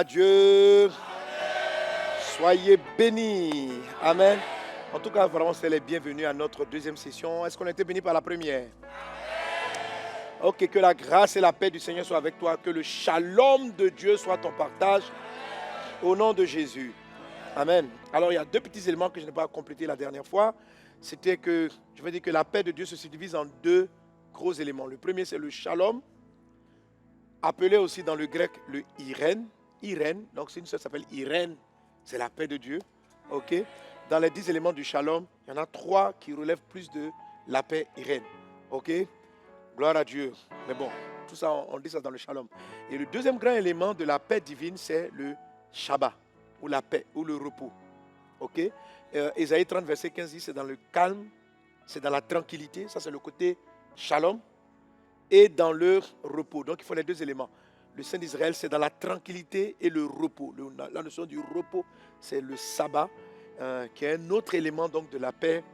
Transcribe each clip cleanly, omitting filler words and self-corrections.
à Dieu. Soyez bénis. Amen. En tout cas, vraiment, c'est les bienvenus à notre deuxième session. Est-ce qu'on a été bénis par la première? Ok, que la grâce et la paix du Seigneur soient avec toi. Que le shalom de Dieu soit ton partage. Au nom de Jésus. Amen. Alors, il y a deux petits éléments que je n'ai pas complétés la dernière fois. C'était que, je veux dire que la paix de Dieu se divise en deux gros éléments. Le premier, c'est le shalom, appelé aussi dans le grec le Irène. Irène, donc c'est une sœur qui s'appelle Irène, c'est la paix de Dieu. Ok. Dans les 10 éléments du shalom, il y en a 3 qui relèvent plus de la paix Irène. Ok. Gloire à Dieu. Mais bon, tout ça, on dit ça dans le shalom. Et le deuxième grand élément de la paix divine, c'est le Shabbat, ou la paix, ou le repos. Ok. Ésaïe 30, verset 15 dit, c'est dans le calme, c'est dans la tranquillité, ça c'est le côté shalom, et dans le repos. Donc il faut les deux éléments. Le Saint d'Israël, c'est dans la tranquillité et le repos. La notion du repos, c'est le sabbat, qui est un autre élément donc de la paix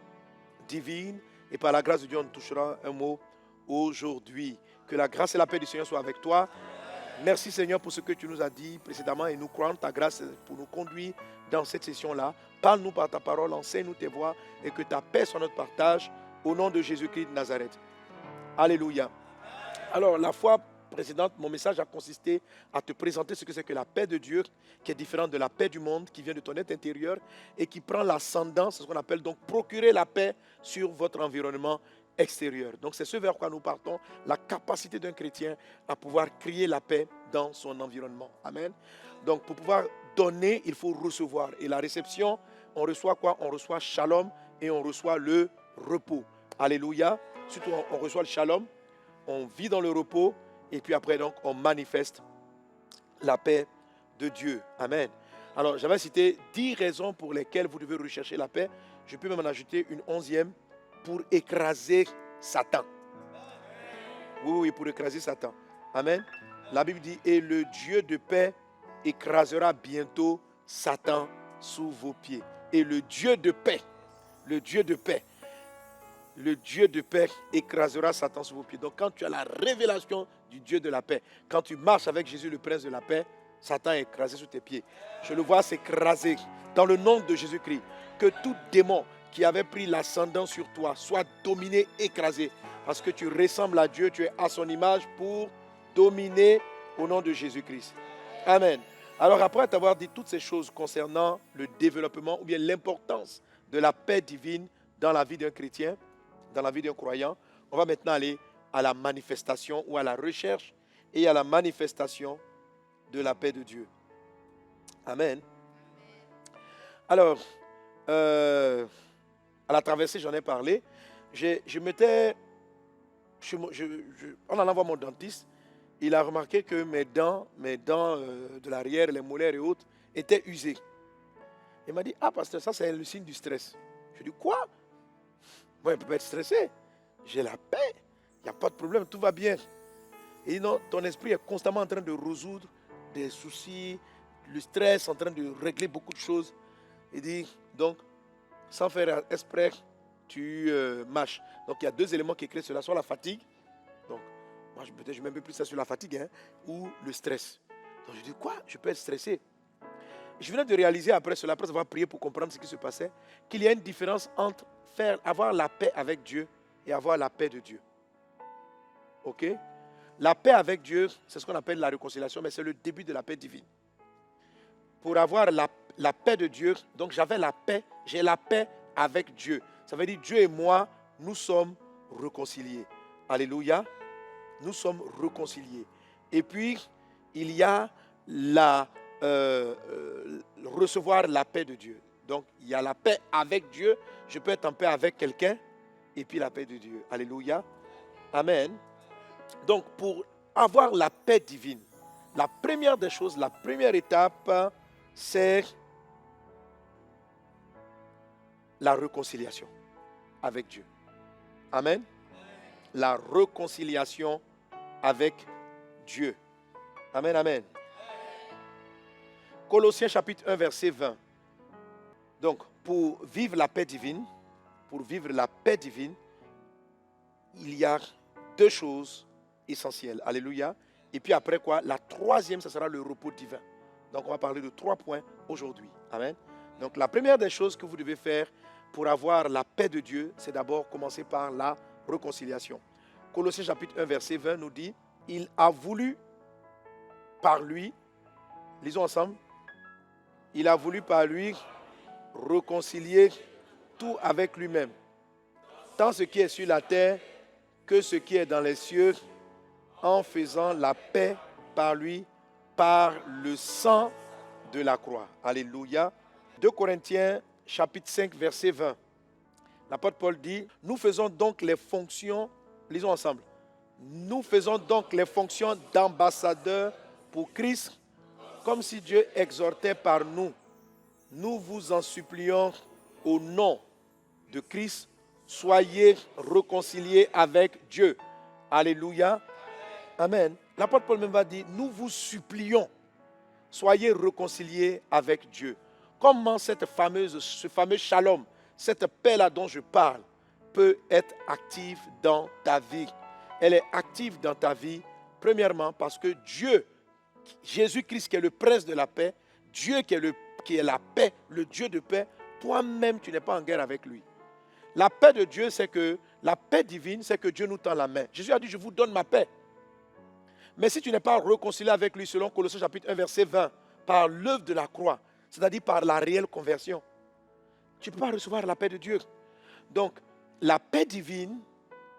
divine. Et par la grâce de Dieu, on touchera un mot aujourd'hui. Que la grâce et la paix du Seigneur soient avec toi. Merci Seigneur pour ce que tu nous as dit précédemment et nous croyons ta grâce pour nous conduire dans cette session-là. Parle-nous par ta parole, enseigne-nous tes voies et que ta paix soit notre partage au nom de Jésus-Christ de Nazareth. Alléluia. Alors la fois précédente, mon message a consisté à te présenter ce que c'est que la paix de Dieu, qui est différente de la paix du monde, qui vient de ton être intérieur et qui prend l'ascendant, c'est ce qu'on appelle donc procurer la paix sur votre environnement extérieur. Donc c'est ce vers quoi nous partons, la capacité d'un chrétien à pouvoir créer la paix dans son environnement. Amen. Donc pour pouvoir donner, il faut recevoir. Et la réception, on reçoit quoi? On reçoit shalom et on reçoit le repos. Alléluia. Surtout on reçoit le shalom, on vit dans le repos et puis après donc on manifeste la paix de Dieu. Amen. Alors j'avais cité 10 raisons pour lesquelles vous devez rechercher la paix. Je peux même en ajouter une 11e. Pour écraser Satan. Oui, pour écraser Satan. Amen. La Bible dit, et le Dieu de paix écrasera bientôt Satan sous vos pieds. Et le Dieu de paix, le Dieu de paix écrasera Satan sous vos pieds. Donc quand tu as la révélation du Dieu de la paix, quand tu marches avec Jésus, le prince de la paix, Satan est écrasé sous tes pieds. Je le vois s'écraser dans le nom de Jésus-Christ. Que tout démon qui avait pris l'ascendant sur toi soit dominé, écrasé. Parce que tu ressembles à Dieu, tu es à son image pour dominer au nom de Jésus-Christ. Amen. Alors après t'avoir dit toutes ces choses concernant le développement ou bien l'importance de la paix divine dans la vie d'un chrétien, dans la vie d'un croyant, on va maintenant aller à la manifestation ou à la recherche et à la manifestation de la paix de Dieu. Amen. Alors, à la traversée, j'en ai parlé. En allant voir mon dentiste, il a remarqué que mes dents de l'arrière, les molaires et autres, étaient usées. Il m'a dit, ah pasteur, ça c'est le signe du stress. Je lui ai dit, quoi? Moi, je ne peux pas être stressé. J'ai la paix. Il n'y a pas de problème, tout va bien. Et il dit, non, ton esprit est constamment en train de résoudre des soucis, le stress, en train de régler beaucoup de choses. Il dit, donc, sans faire exprès, tu mâches. Donc, il y a 2 éléments qui créent cela, soit la fatigue, donc, moi, peut-être je mets un peu plus ça sur la fatigue, ou le stress. Donc, je dis, quoi? Je peux être stressé. Je venais de réaliser après cela, après avoir prié pour comprendre ce qui se passait, qu'il y a une différence entre avoir la paix avec Dieu et avoir la paix de Dieu. Ok? La paix avec Dieu, c'est ce qu'on appelle la réconciliation, mais c'est le début de la paix divine. Pour avoir la paix de Dieu, donc j'avais la paix, j'ai la paix avec Dieu. Ça veut dire Dieu et moi, nous sommes réconciliés. Alléluia. Nous sommes réconciliés. Et puis, il y a recevoir la paix de Dieu. Donc, il y a la paix avec Dieu. Je peux être en paix avec quelqu'un et puis la paix de Dieu. Alléluia. Amen. Donc, pour avoir la paix divine, la première des choses, la première étape, c'est la réconciliation avec Dieu. Amen. La réconciliation avec Dieu. Amen, amen. Colossiens chapitre 1, verset 20. Donc, pour vivre la paix divine, il y a 2 choses essentielles. Alléluia. Et puis après quoi? La troisième, ce sera le repos divin. Donc, on va parler de 3 points aujourd'hui. Amen. Donc, la première des choses que vous devez faire pour avoir la paix de Dieu, c'est d'abord commencer par la réconciliation. Colossiens chapitre 1, verset 20 nous dit, il a voulu par lui, lisons ensemble, il a voulu par lui réconcilier tout avec lui-même, tant ce qui est sur la terre que ce qui est dans les cieux, en faisant la paix par lui, par le sang de la croix. Alléluia. 2 Corinthiens chapitre 5, verset 20. L'apôtre Paul dit, nous faisons donc les fonctions, lisons ensemble, nous faisons donc les fonctions d'ambassadeurs pour Christ, comme si Dieu exhortait par nous. Nous vous en supplions au nom de Christ, soyez réconciliés avec Dieu. Alléluia. Amen. L'apôtre Paul même va dire, nous vous supplions, soyez réconciliés avec Dieu. Comment ce fameux shalom, cette paix-là dont je parle, peut être active dans ta vie? Elle est active dans ta vie, premièrement, parce que Dieu, Jésus-Christ qui est le prince de la paix, Dieu qui est la paix, le Dieu de paix, toi-même, tu n'es pas en guerre avec lui. La paix de Dieu, c'est que, la paix divine, c'est que Dieu nous tend la main. Jésus a dit, je vous donne ma paix. Mais si tu n'es pas réconcilié avec lui, selon Colossiens chapitre 1, verset 20, par l'œuvre de la croix, c'est-à-dire par la réelle conversion, tu ne peux pas recevoir la paix de Dieu. Donc, la paix divine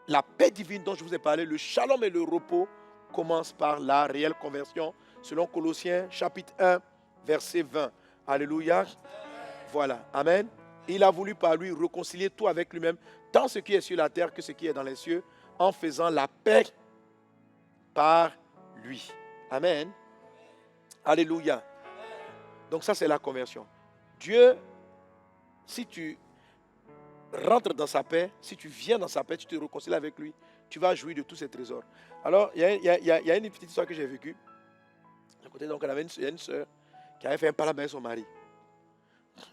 dont je vous ai parlé, le shalom et le repos, commence par la réelle conversion, selon Colossiens chapitre 1, verset 20. Alléluia. Voilà. Amen. Il a voulu par lui réconcilier tout avec lui-même, tant ce qui est sur la terre que ce qui est dans les cieux, en faisant la paix par lui. Amen. Alléluia. Donc ça, c'est la conversion. Dieu, si tu rentres dans sa paix, si tu viens dans sa paix, tu te réconcilies avec lui, tu vas jouir de tous ses trésors. Alors, il y a une petite histoire que j'ai vécue. Donc, il y a une soeur qui avait fait un palabre avec son mari.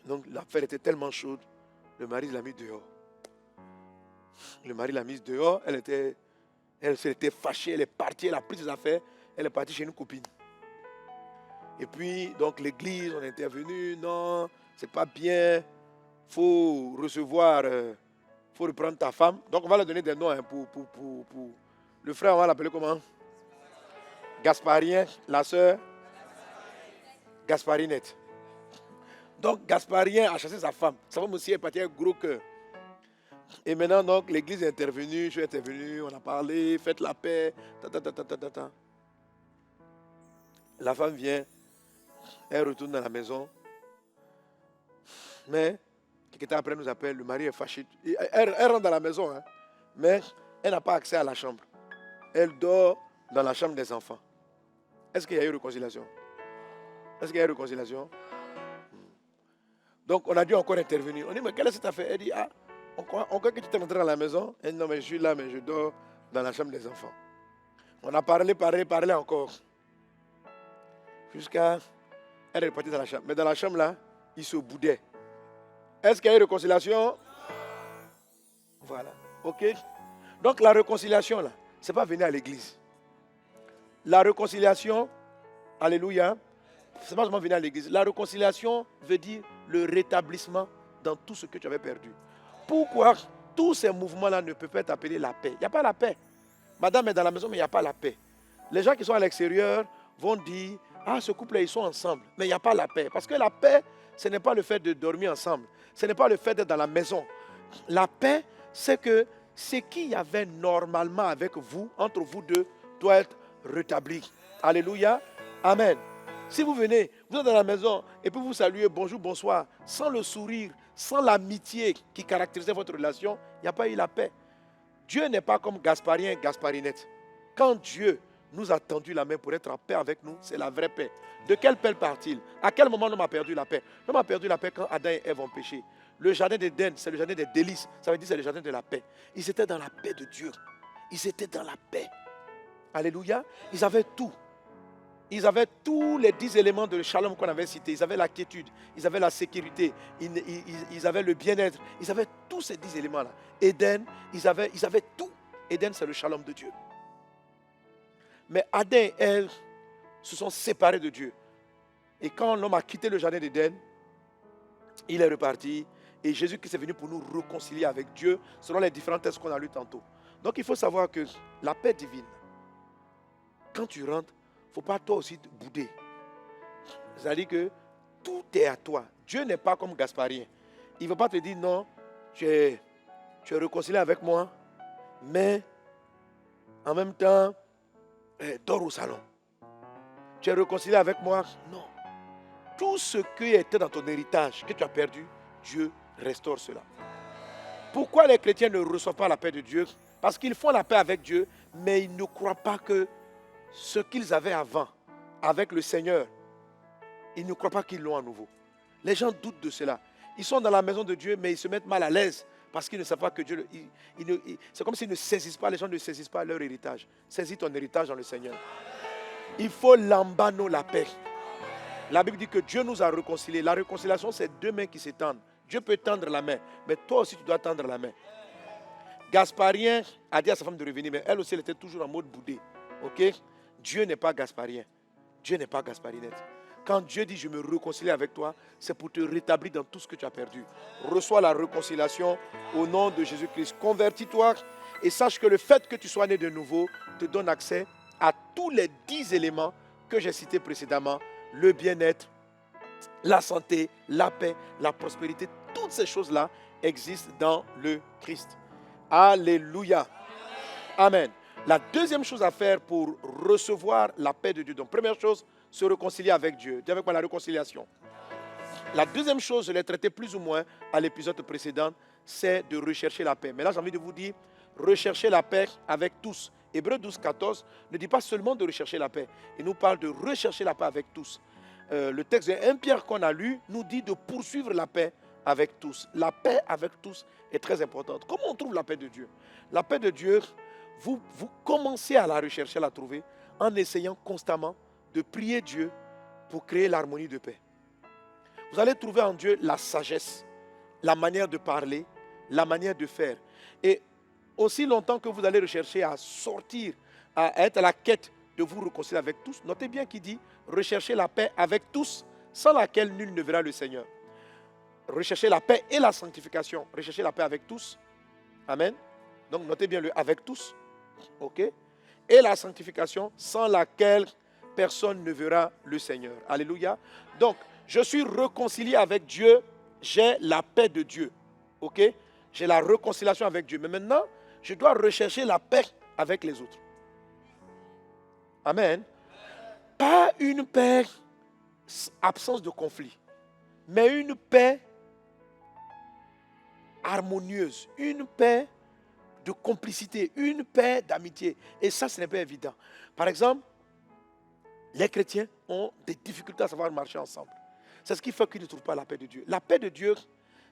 Donc, l'affaire était tellement chaude, le mari l'a mis dehors. Le mari l'a mise dehors, elle s'était fâchée, elle est partie, elle a pris ses affaires, elle est partie chez une copine. Et puis, donc, l'église, on est intervenu, non, c'est pas bien, faut recevoir, faut reprendre ta femme. Donc, on va leur donner des noms hein, pour le frère, on va l'appeler comment? Gasparien, la sœur Gasparinette. Donc, Gasparien a chassé sa femme. Sa femme aussi est partie avec un gros cœur. Et maintenant, donc, l'église est intervenue, je suis intervenu, on a parlé, faites la paix, La femme vient, elle retourne dans la maison. Mais, quelques temps après, elle nous appelle, le mari est fâché. Elle rentre dans la maison, hein, mais elle n'a pas accès à la chambre. Elle dort dans la chambre des enfants. Est-ce qu'il y a eu réconciliation? Est-ce qu'il y a eu réconciliation? Donc, on a dû encore intervenir. On dit, mais quelle est cette affaire? Elle dit, on croit que tu t'es rentré dans la maison. Elle dit, non, mais je suis là, mais je dors dans la chambre des enfants. On a parlé encore. Jusqu'à... Elle est repartie dans la chambre. Mais dans la chambre, là, ils se boudaient. Est-ce qu'il y a eu réconciliation? Voilà. OK? Donc, la réconciliation, là, ce n'est pas venir à l'église. La réconciliation, alléluia, ce n'est pas seulement venir à l'église. La réconciliation veut dire le rétablissement dans tout ce que tu avais perdu. Pourquoi tous ces mouvements-là ne peuvent pas t'appeler la paix? Il n'y a pas la paix. Madame est dans la maison, mais il n'y a pas la paix. Les gens qui sont à l'extérieur vont dire, ce couple-là, ils sont ensemble. Mais il n'y a pas la paix. Parce que la paix, ce n'est pas le fait de dormir ensemble. Ce n'est pas le fait d'être dans la maison. La paix, c'est que ce qu'il y avait normalement avec vous, entre vous deux, doit être rétabli. Alléluia. Amen. Si vous venez, vous êtes dans la maison et puis vous saluez bonjour, bonsoir, sans le sourire, sans l'amitié qui caractérisait votre relation, il n'y a pas eu la paix. Dieu n'est pas comme Gasparien, Gasparinette. Quand Dieu nous a tendu la main pour être en paix avec nous, c'est la vraie paix. De quelle paix parle-t-il? À quel moment l'homme a perdu la paix? L'homme a perdu la paix quand Adam et Ève ont péché. Le jardin d'Éden, c'est le jardin des délices. Ça veut dire c'est le jardin de la paix. Ils étaient dans la paix de Dieu. Ils étaient dans la paix. Alléluia. Ils avaient tout. Ils avaient tous les 10 éléments de shalom qu'on avait cités. Ils avaient la quiétude, ils avaient la sécurité, ils avaient le bien-être. Ils avaient tous ces 10 éléments-là. Éden, ils avaient tout. Éden, c'est le shalom de Dieu. Mais Adam et Ève se sont séparés de Dieu. Et quand l'homme a quitté le jardin d'Éden, il est reparti. Et Jésus-Christ est venu pour nous réconcilier avec Dieu selon les différents textes qu'on a lus tantôt. Donc il faut savoir que la paix divine, quand tu rentres, il ne faut pas toi aussi te bouder. C'est-à-dire que tout est à toi. Dieu n'est pas comme Gasparien. Il ne va pas te dire non, tu es réconcilié avec moi, mais en même temps, dors au salon. Tu es réconcilié avec moi. Non. Tout ce qui était dans ton héritage, que tu as perdu, Dieu restaure cela. Pourquoi les chrétiens ne reçoivent pas la paix de Dieu? Parce qu'ils font la paix avec Dieu, mais ils ne croient pas que ce qu'ils avaient avant, avec le Seigneur, ils ne croient pas qu'ils l'ont à nouveau. Les gens doutent de cela. Ils sont dans la maison de Dieu, mais ils se mettent mal à l'aise parce qu'ils ne savent pas que Dieu... c'est comme s'ils ne saisissent pas, les gens ne saisissent pas leur héritage. Saisis ton héritage dans le Seigneur. Il faut lambano la paix. La Bible dit que Dieu nous a réconciliés. La réconciliation, c'est deux mains qui s'étendent. Dieu peut tendre la main, mais toi aussi, tu dois tendre la main. Gasparien a dit à sa femme de revenir, mais elle aussi, elle était toujours en mode boudé. Ok? Dieu n'est pas Gasparien. Dieu n'est pas Gasparinette. Quand Dieu dit, je me réconcilie avec toi, c'est pour te rétablir dans tout ce que tu as perdu. Reçois la réconciliation au nom de Jésus-Christ. Convertis-toi et sache que le fait que tu sois né de nouveau te donne accès à tous les 10 éléments que j'ai cités précédemment. Le bien-être, la santé, la paix, la prospérité. Toutes ces choses-là existent dans le Christ. Alléluia. Amen. La deuxième chose à faire pour recevoir la paix de Dieu. Donc, première chose, se réconcilier avec Dieu. Dis avec moi la réconciliation. La deuxième chose, je l'ai traité plus ou moins à l'épisode précédent, c'est de rechercher la paix. Mais là, j'ai envie de vous dire, rechercher la paix avec tous. Hébreux 12, 14 ne dit pas seulement de rechercher la paix. Il nous parle de rechercher la paix avec tous. Le texte de 1 Pierre qu'on a lu nous dit de poursuivre la paix avec tous. La paix avec tous est très importante. Comment on trouve la paix de Dieu? La paix de Dieu, vous commencez à la rechercher, à la trouver, en essayant constamment de prier Dieu pour créer l'harmonie de paix. Vous allez trouver en Dieu la sagesse, la manière de parler, la manière de faire. Et aussi longtemps que vous allez rechercher à sortir, à être à la quête de vous réconcilier avec tous, notez bien qu'il dit rechercher la paix avec tous, sans laquelle nul ne verra le Seigneur. Rechercher la paix et la sanctification. Rechercher la paix avec tous. Amen. Donc notez bien le avec tous. Ok. Et la sanctification, sans laquelle personne ne verra le Seigneur. Alléluia. Donc, je suis réconcilié avec Dieu, j'ai la paix de Dieu. Ok? J'ai la réconciliation avec Dieu. Mais maintenant, je dois rechercher la paix avec les autres. Amen. Pas une paix absence de conflit, mais une paix harmonieuse, une paix de complicité, une paix d'amitié. Et ça, ce n'est pas évident. Par exemple, les chrétiens ont des difficultés à savoir marcher ensemble. C'est ce qui fait qu'ils ne trouvent pas la paix de Dieu. La paix de Dieu,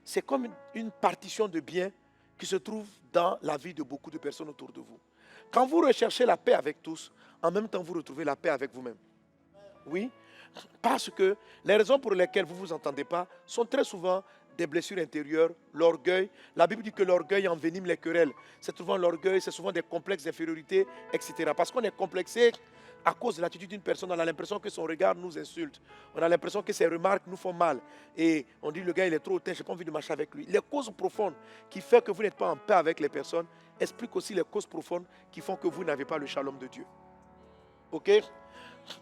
c'est comme une partition de biens qui se trouve dans la vie de beaucoup de personnes autour de vous. Quand vous recherchez la paix avec tous, en même temps, vous retrouvez la paix avec vous-même. Oui, parce que les raisons pour lesquelles vous ne vous entendez pas sont très souvent des blessures intérieures, l'orgueil. La Bible dit que l'orgueil envenime les querelles. C'est souvent l'orgueil, c'est souvent des complexes d'infériorité, etc. Parce qu'on est complexé à cause de l'attitude d'une personne, on a l'impression que son regard nous insulte. On a l'impression que ses remarques nous font mal. Et on dit, le gars, il est trop hautain, je n'ai pas envie de marcher avec lui. Les causes profondes qui font que vous n'êtes pas en paix avec les personnes expliquent aussi les causes profondes qui font que vous n'avez pas le shalom de Dieu. Ok?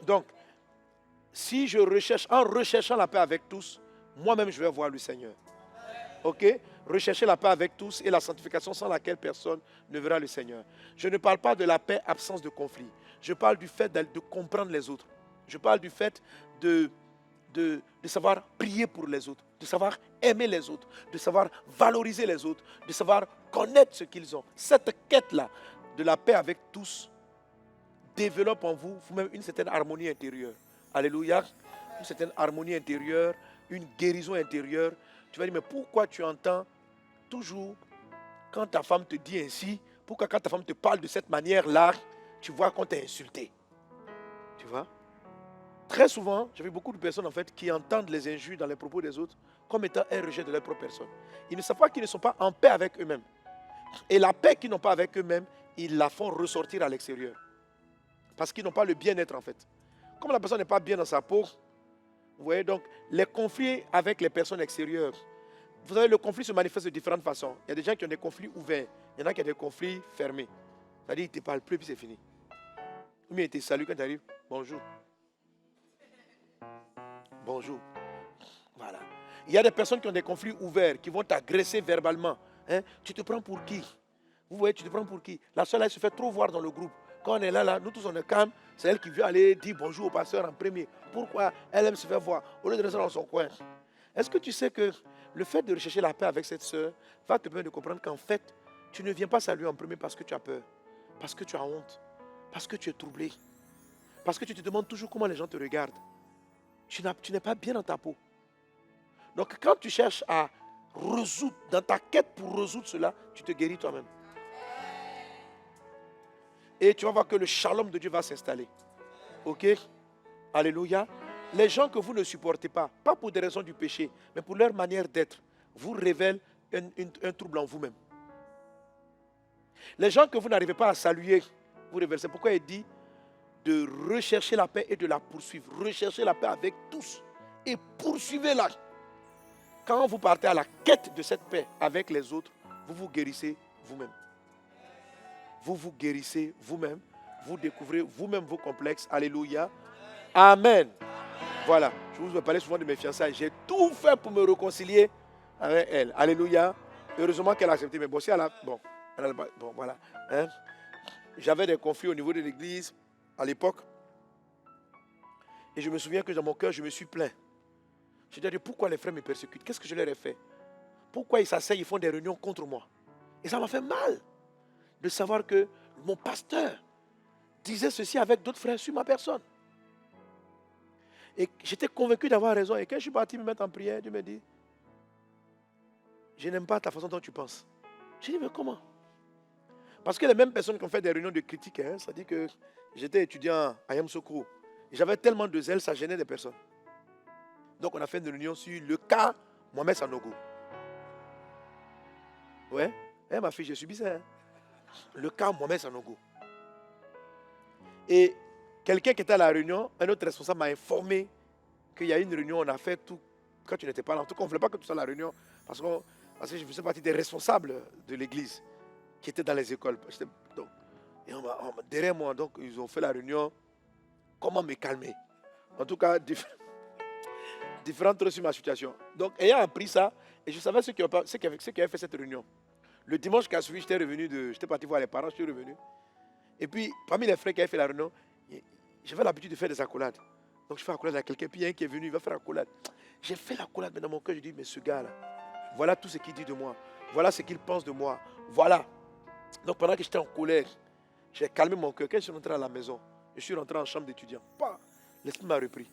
Donc, si je recherche, en recherchant la paix avec tous, moi-même, je vais voir le Seigneur. Ok? Rechercher la paix avec tous et la sanctification sans laquelle personne ne verra le Seigneur. Je ne parle pas de la paix absence de conflit. Je parle du fait de comprendre les autres. Je parle du fait de savoir prier pour les autres, de savoir aimer les autres, de savoir valoriser les autres, de savoir connaître ce qu'ils ont. Cette quête-là de la paix avec tous développe en vous vous-même une certaine harmonie intérieure. Alléluia. Une certaine harmonie intérieure, une guérison intérieure. Tu vas dire, mais pourquoi tu entends toujours, quand ta femme te dit ainsi, pourquoi quand ta femme te parle de cette manière-là, tu vois qu'on t'a insulté? Tu vois? Très souvent, j'ai vu beaucoup de personnes en fait qui entendent les injures dans les propos des autres comme étant un rejet de leur propre personne. Ils ne savent pas qu'ils ne sont pas en paix avec eux-mêmes. Et la paix qu'ils n'ont pas avec eux-mêmes, ils la font ressortir à l'extérieur. Parce qu'ils n'ont pas le bien-être en fait. Comme la personne n'est pas bien dans sa peau, Vous voyez, donc, les conflits avec les personnes extérieures. Vous savez, le conflit se manifeste de différentes façons. Il y a des gens qui ont des conflits ouverts. Il y en a qui ont des conflits fermés. C'est-à-dire, ils ne te parlent plus, puis c'est fini. Ou bien ils te saluent quand tu arrives. Bonjour. Bonjour. Voilà. Il y a des personnes qui ont des conflits ouverts, qui vont t'agresser verbalement. Hein? Tu te prends pour qui? Vous voyez, tu te prends pour qui? La seule, elle se fait trop voir dans le groupe. Quand on est là, nous tous on est calme. C'est elle qui veut aller dire bonjour au pasteur en premier. Pourquoi? Elle aime se faire voir, au lieu de rester dans son coin. Est-ce que tu sais que le fait de rechercher la paix avec cette soeur va te permettre de comprendre qu'en fait, tu ne viens pas saluer en premier parce que tu as peur, parce que tu as honte, parce que tu es troublé, parce que tu te demandes toujours comment les gens te regardent. Tu n'es pas bien dans ta peau. Donc quand tu cherches à résoudre, dans ta quête pour résoudre cela, tu te guéris toi-même. Et tu vas voir que le shalom de Dieu va s'installer. Ok? Alléluia. Les gens que vous ne supportez pas pour des raisons du péché, mais pour leur manière d'être, vous révèlent un trouble en vous-même. Les gens que vous n'arrivez pas à saluer, vous révèlent. C'est pourquoi il dit de rechercher la paix et de la poursuivre. Recherchez la paix avec tous et poursuivez-la. Quand vous partez à la quête de cette paix avec les autres, vous vous guérissez vous-même. Vous vous guérissez vous-même. Vous découvrez vous-même vos complexes. Alléluia. Amen. Voilà. Je vous parlais souvent de mes fiançailles. J'ai tout fait pour me réconcilier avec elle. Alléluia. Heureusement qu'elle a accepté. Mais bon, si elle a... Bon, voilà. Hein? J'avais des conflits au niveau de l'église à l'époque. Et je me souviens que dans mon cœur, je me suis plaint. Je me dis, pourquoi les frères me persécutent? Qu'est-ce que je leur ai fait? Pourquoi ils s'asseyent, ils font des réunions contre moi? Et ça m'a fait mal de savoir que mon pasteur disait ceci avec d'autres frères sur ma personne. Et j'étais convaincu d'avoir raison. Et quand je suis parti me mettre en prière, Dieu me dit, je n'aime pas ta façon dont tu penses. J'ai dit, mais comment? Parce que les mêmes personnes qui ont fait des réunions de critique, hein, ça dit que j'étais étudiant à Yamsoukro. J'avais tellement de zèle, ça gênait des personnes. Donc on a fait une réunion sur le cas Mohamed Sanogo. Ouais, ma fille, j'ai subi ça. Hein. Le cas Mohamed Sanogo. Et quelqu'un qui était à la réunion, un autre responsable m'a informé qu'il y a une réunion, on a fait tout, quand tu n'étais pas là. En tout cas, on ne voulait pas que tu sois à la réunion, parce que je faisais partie des responsables de l'église qui étaient dans les écoles. Donc, et derrière moi, donc, ils ont fait la réunion. Comment me calmer? En tout cas, différentes trucs sur ma situation. Donc, ayant appris ça, et je savais ceux qui avaient fait cette réunion. Le dimanche qui a suivi, j'étais parti voir les parents, je suis revenu. Et puis, parmi les frères qui avaient fait la réunion, j'avais l'habitude de faire des accolades. Donc, je fais accolade à quelqu'un, puis il y a un qui est venu, il va faire accolade. J'ai fait l'accolade, mais dans mon cœur, je dis, mais ce gars-là, voilà tout ce qu'il dit de moi. Voilà ce qu'il pense de moi. Voilà. Donc, pendant que j'étais en colère, j'ai calmé mon cœur. Quand je suis rentré à la maison, je suis rentré en chambre d'étudiant. L'esprit m'a repris.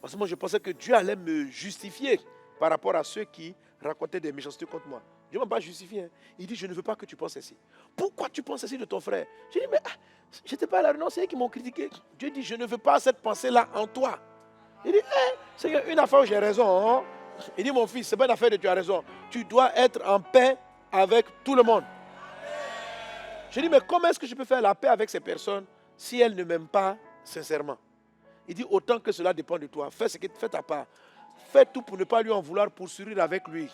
Parce que moi, je pensais que Dieu allait me justifier par rapport à ceux qui racontaient des méchancetés contre moi. Dieu ne m'a pas justifié. Hein. Il dit, je ne veux pas que tu penses ainsi. Pourquoi tu penses ainsi de ton frère? J'ai dit, mais je n'étais pas là, non, c'est eux qui m'ont critiqué. Dieu dit, je ne veux pas cette pensée-là en toi. Il dit, c'est une affaire où j'ai raison. Hein? Il dit, mon fils, ce n'est pas une affaire de tu as raison. Tu dois être en paix avec tout le monde. Je dis, mais comment est-ce que je peux faire la paix avec ces personnes si elles ne m'aiment pas sincèrement? Il dit, autant que cela dépend de toi. Fais ta part. Fais tout pour ne pas lui en vouloir, pour sourire avec lui.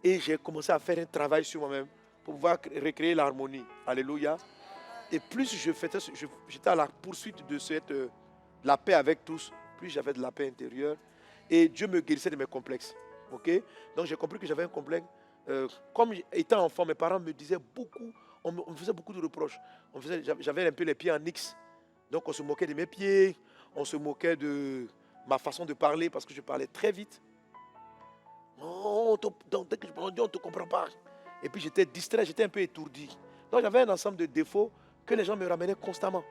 Et j'ai commencé à faire un travail sur moi-même pour pouvoir recréer l'harmonie. Alléluia. Et plus j'étais à la poursuite de la paix avec tous, plus j'avais de la paix intérieure. Et Dieu me guérissait de mes complexes. Okay? Donc j'ai compris que j'avais un complexe. Comme étant enfant, mes parents me disaient beaucoup, on me faisait beaucoup de reproches. J'avais un peu les pieds en X. Donc on se moquait de mes pieds, on se moquait de ma façon de parler parce que je parlais très vite. Donc dès que je parlais, on ne te comprend pas. Et puis j'étais distrait, j'étais un peu étourdi. Donc j'avais un ensemble de défauts que les gens me ramenaient constamment.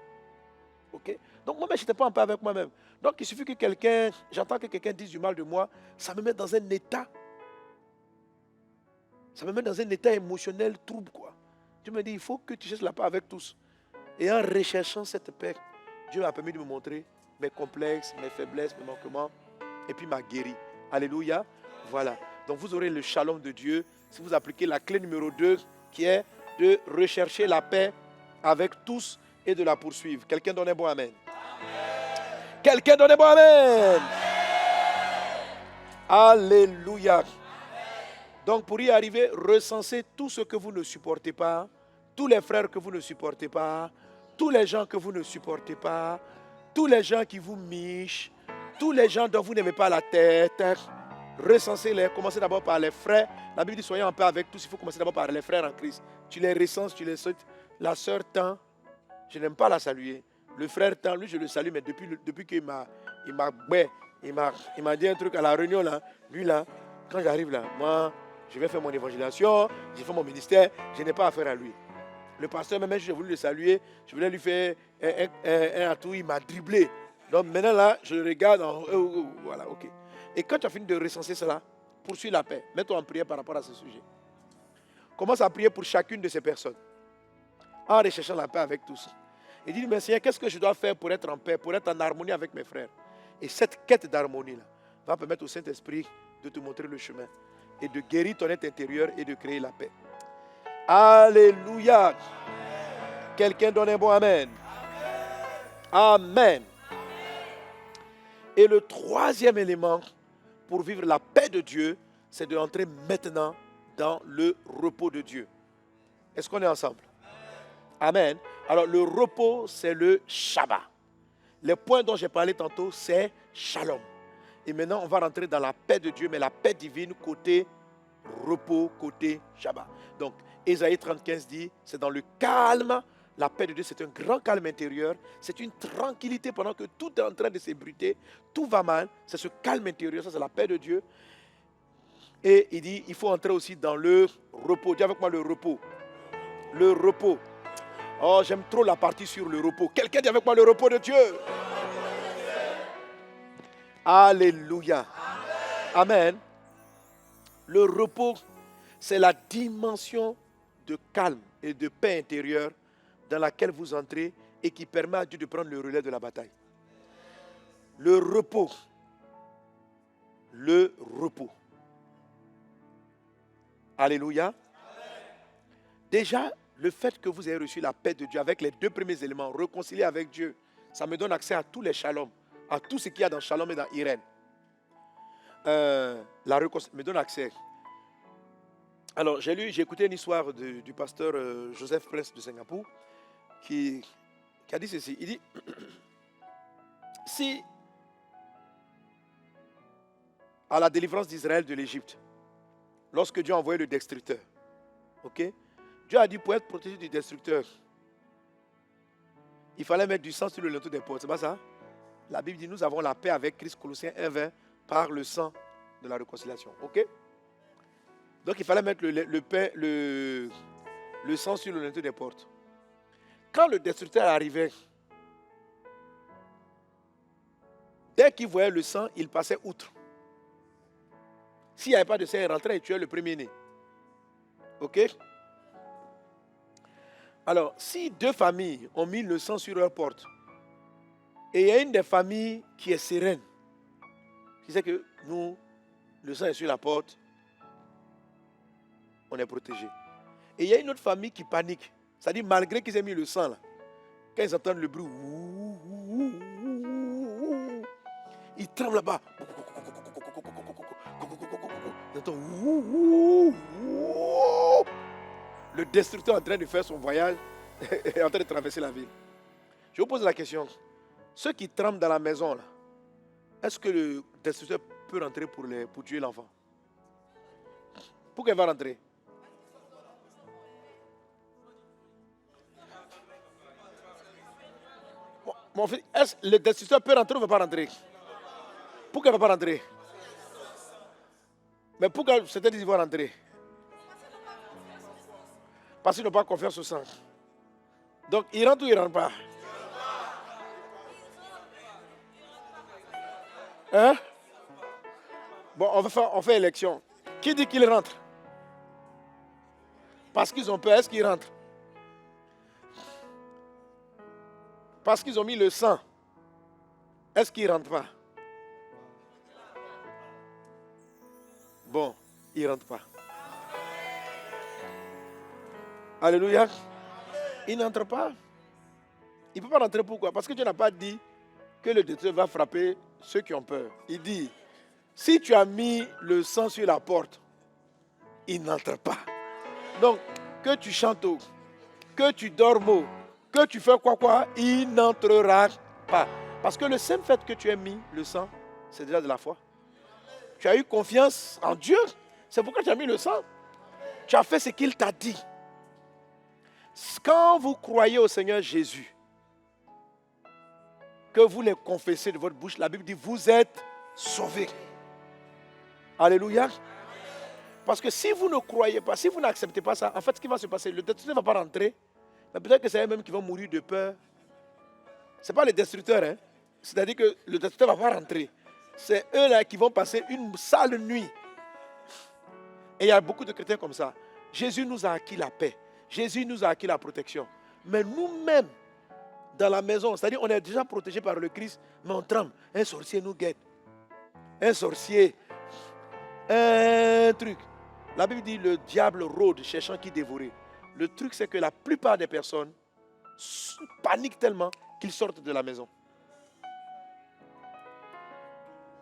Okay? Donc moi-même, je n'étais pas en paix avec moi-même. Donc il suffit que j'entends que quelqu'un dise du mal de moi, ça me met dans un état. Ça me met dans un état émotionnel trouble, quoi. Dieu me dit, il faut que tu cherches la paix avec tous. Et en recherchant cette paix, Dieu m'a permis de me montrer mes complexes, mes faiblesses, mes manquements, et puis m'a guéri. Alléluia. Voilà. Donc vous aurez le shalom de Dieu si vous appliquez la clé numéro 2, qui est de rechercher la paix avec tous et de la poursuivre. Quelqu'un donne un bon amen. Quelqu'un donne un bon amen. Alléluia. Donc pour y arriver, recensez tout ce que vous ne supportez pas, tous les frères que vous ne supportez pas, tous les gens que vous ne supportez pas, tous les gens qui vous michent, tous les gens dont vous n'aimez pas la tête. Recensez-les. Commencez d'abord par les frères. La Bible dit soyez en paix avec tous. Il faut commencer d'abord par les frères en Christ. Tu les recenses, tu les sautes. La sœur tant, je n'aime pas la saluer. Le frère tant, lui je le salue, mais depuis qu'il m'a dit un truc à la réunion là, lui là, quand j'arrive là, moi, je vais faire mon évangélisation, j'ai fait mon ministère, je n'ai pas affaire à lui. Le pasteur, même si j'ai voulu le saluer, je voulais lui faire un atout, il m'a dribblé. Donc maintenant là, je le regarde, voilà, ok. Et quand tu as fini de recenser cela, poursuis la paix. Mets-toi en prière par rapport à ce sujet. Commence à prier pour chacune de ces personnes, en recherchant la paix avec tous. Et dis, mais Seigneur, qu'est-ce que je dois faire pour être en paix, pour être en harmonie avec mes frères? Et cette quête d'harmonie-là va permettre au Saint-Esprit de te montrer le chemin et de guérir ton être intérieur et de créer la paix. Alléluia. Quelqu'un donne un bon amen. Amen. Et le troisième élément pour vivre la paix de Dieu, c'est d'entrer maintenant dans le repos de Dieu. Est-ce qu'on est ensemble? Amen. Alors le repos, c'est le Shabbat. Les points dont j'ai parlé tantôt, c'est Shalom. Et maintenant, on va rentrer dans la paix de Dieu, mais la paix divine côté repos, côté Shabbat. Donc, Ésaïe 35 dit, c'est dans le calme. La paix de Dieu, c'est un grand calme intérieur. C'est une tranquillité pendant que tout est en train de s'ébruiter. Tout va mal. C'est ce calme intérieur. Ça, c'est la paix de Dieu. Et il dit, il faut entrer aussi dans le repos. Dis avec moi le repos. Le repos. Oh, j'aime trop la partie sur le repos. Quelqu'un dit avec moi le repos de Dieu. Alléluia. Amen. Le repos, c'est la dimension de calme et de paix intérieure dans laquelle vous entrez et qui permet à Dieu de prendre le relais de la bataille. Le repos. Le repos. Alléluia. Déjà, le fait que vous ayez reçu la paix de Dieu avec les deux premiers éléments, réconcilié avec Dieu, ça me donne accès à tous les shalom, à tout ce qu'il y a dans Shalom et dans Irène. La réconciliation me donne accès. Alors, j'ai écouté une histoire du pasteur Joseph Prince de Singapour qui a dit ceci. Il dit, si à la délivrance d'Israël de l'Égypte, lorsque Dieu a envoyé le destructeur, ok, Dieu a dit pour être protégé du destructeur, il fallait mettre du sang sur le linteau des portes. C'est pas ça? La Bible dit nous avons la paix avec Christ, Colossiens 1:20, par le sang de la réconciliation. Ok? Donc il fallait mettre le sang sur le linteau des portes. Quand le destructeur arrivait, dès qu'il voyait le sang, il passait outre. S'il n'y avait pas de sang, il rentrait et tuait le premier-né. Ok? Alors, si deux familles ont mis le sang sur leur porte, et il y a une des familles qui est sereine, qui sait que nous, le sang est sur la porte, on est protégé. Et il y a une autre famille qui panique. C'est-à-dire, malgré qu'ils aient mis le sang, là, quand ils entendent le bruit, ils tremblent là-bas. Ils entendent, le destructeur est en train de faire son voyage, est en train de traverser la ville. Je vous pose la question. Ceux qui tremblent dans la maison, là, est-ce que le destructeur peut rentrer pour tuer l'enfant? Pourquoi il va rentrer? Mon fils, est-ce que le destructeur peut rentrer ou ne va pas rentrer? Pourquoi il ne va pas rentrer? Mais pourquoi certains disent qu'il va rentrer? Parce qu'ils n'ont pas confiance au sang. Donc, il rentre ou il ne rentre pas? Hein? Bon, on fait élection. Qui dit qu'il rentre? Parce qu'ils ont peur, est-ce qu'ils rentrent? Parce qu'ils ont mis le sang, est-ce qu'ils ne rentrent pas? Bon, ils ne rentrent pas. Alléluia. Ils n'entrent pas. Il ne peut pas rentrer, pourquoi? Parce que Dieu n'a pas dit que le détructeur va frapper ceux qui ont peur. Il dit, Si tu as mis le sang sur la porte, il n'entre pas. Donc, que tu chantes, que tu dormes, que tu fais quoi, il n'entrera pas. Parce que le simple fait que tu aies mis le sang, c'est déjà de la foi. Tu as eu confiance en Dieu. C'est pourquoi tu as mis le sang. Tu as fait ce qu'il t'a dit. Quand vous croyez au Seigneur Jésus, que vous les confessez de votre bouche, la Bible dit, vous êtes sauvés. Alléluia. Parce que si vous ne croyez pas, si vous n'acceptez pas ça, en fait, ce qui va se passer, le destructeur ne va pas rentrer, mais peut-être que c'est eux-mêmes qui vont mourir de peur. Ce n'est pas les destructeurs, hein. C'est-à-dire que le destructeur ne va pas rentrer. C'est eux-là qui vont passer une sale nuit. Et il y a beaucoup de chrétiens comme ça. Jésus nous a acquis la paix. Jésus nous a acquis la protection. Mais nous-mêmes, dans la maison, c'est-à-dire on est déjà protégé par le Christ, mais on tremble. Un sorcier nous guette. Un sorcier. Un truc. La Bible dit le diable rôde cherchant qui dévorer. Le truc c'est que la plupart des personnes paniquent tellement qu'ils sortent de la maison.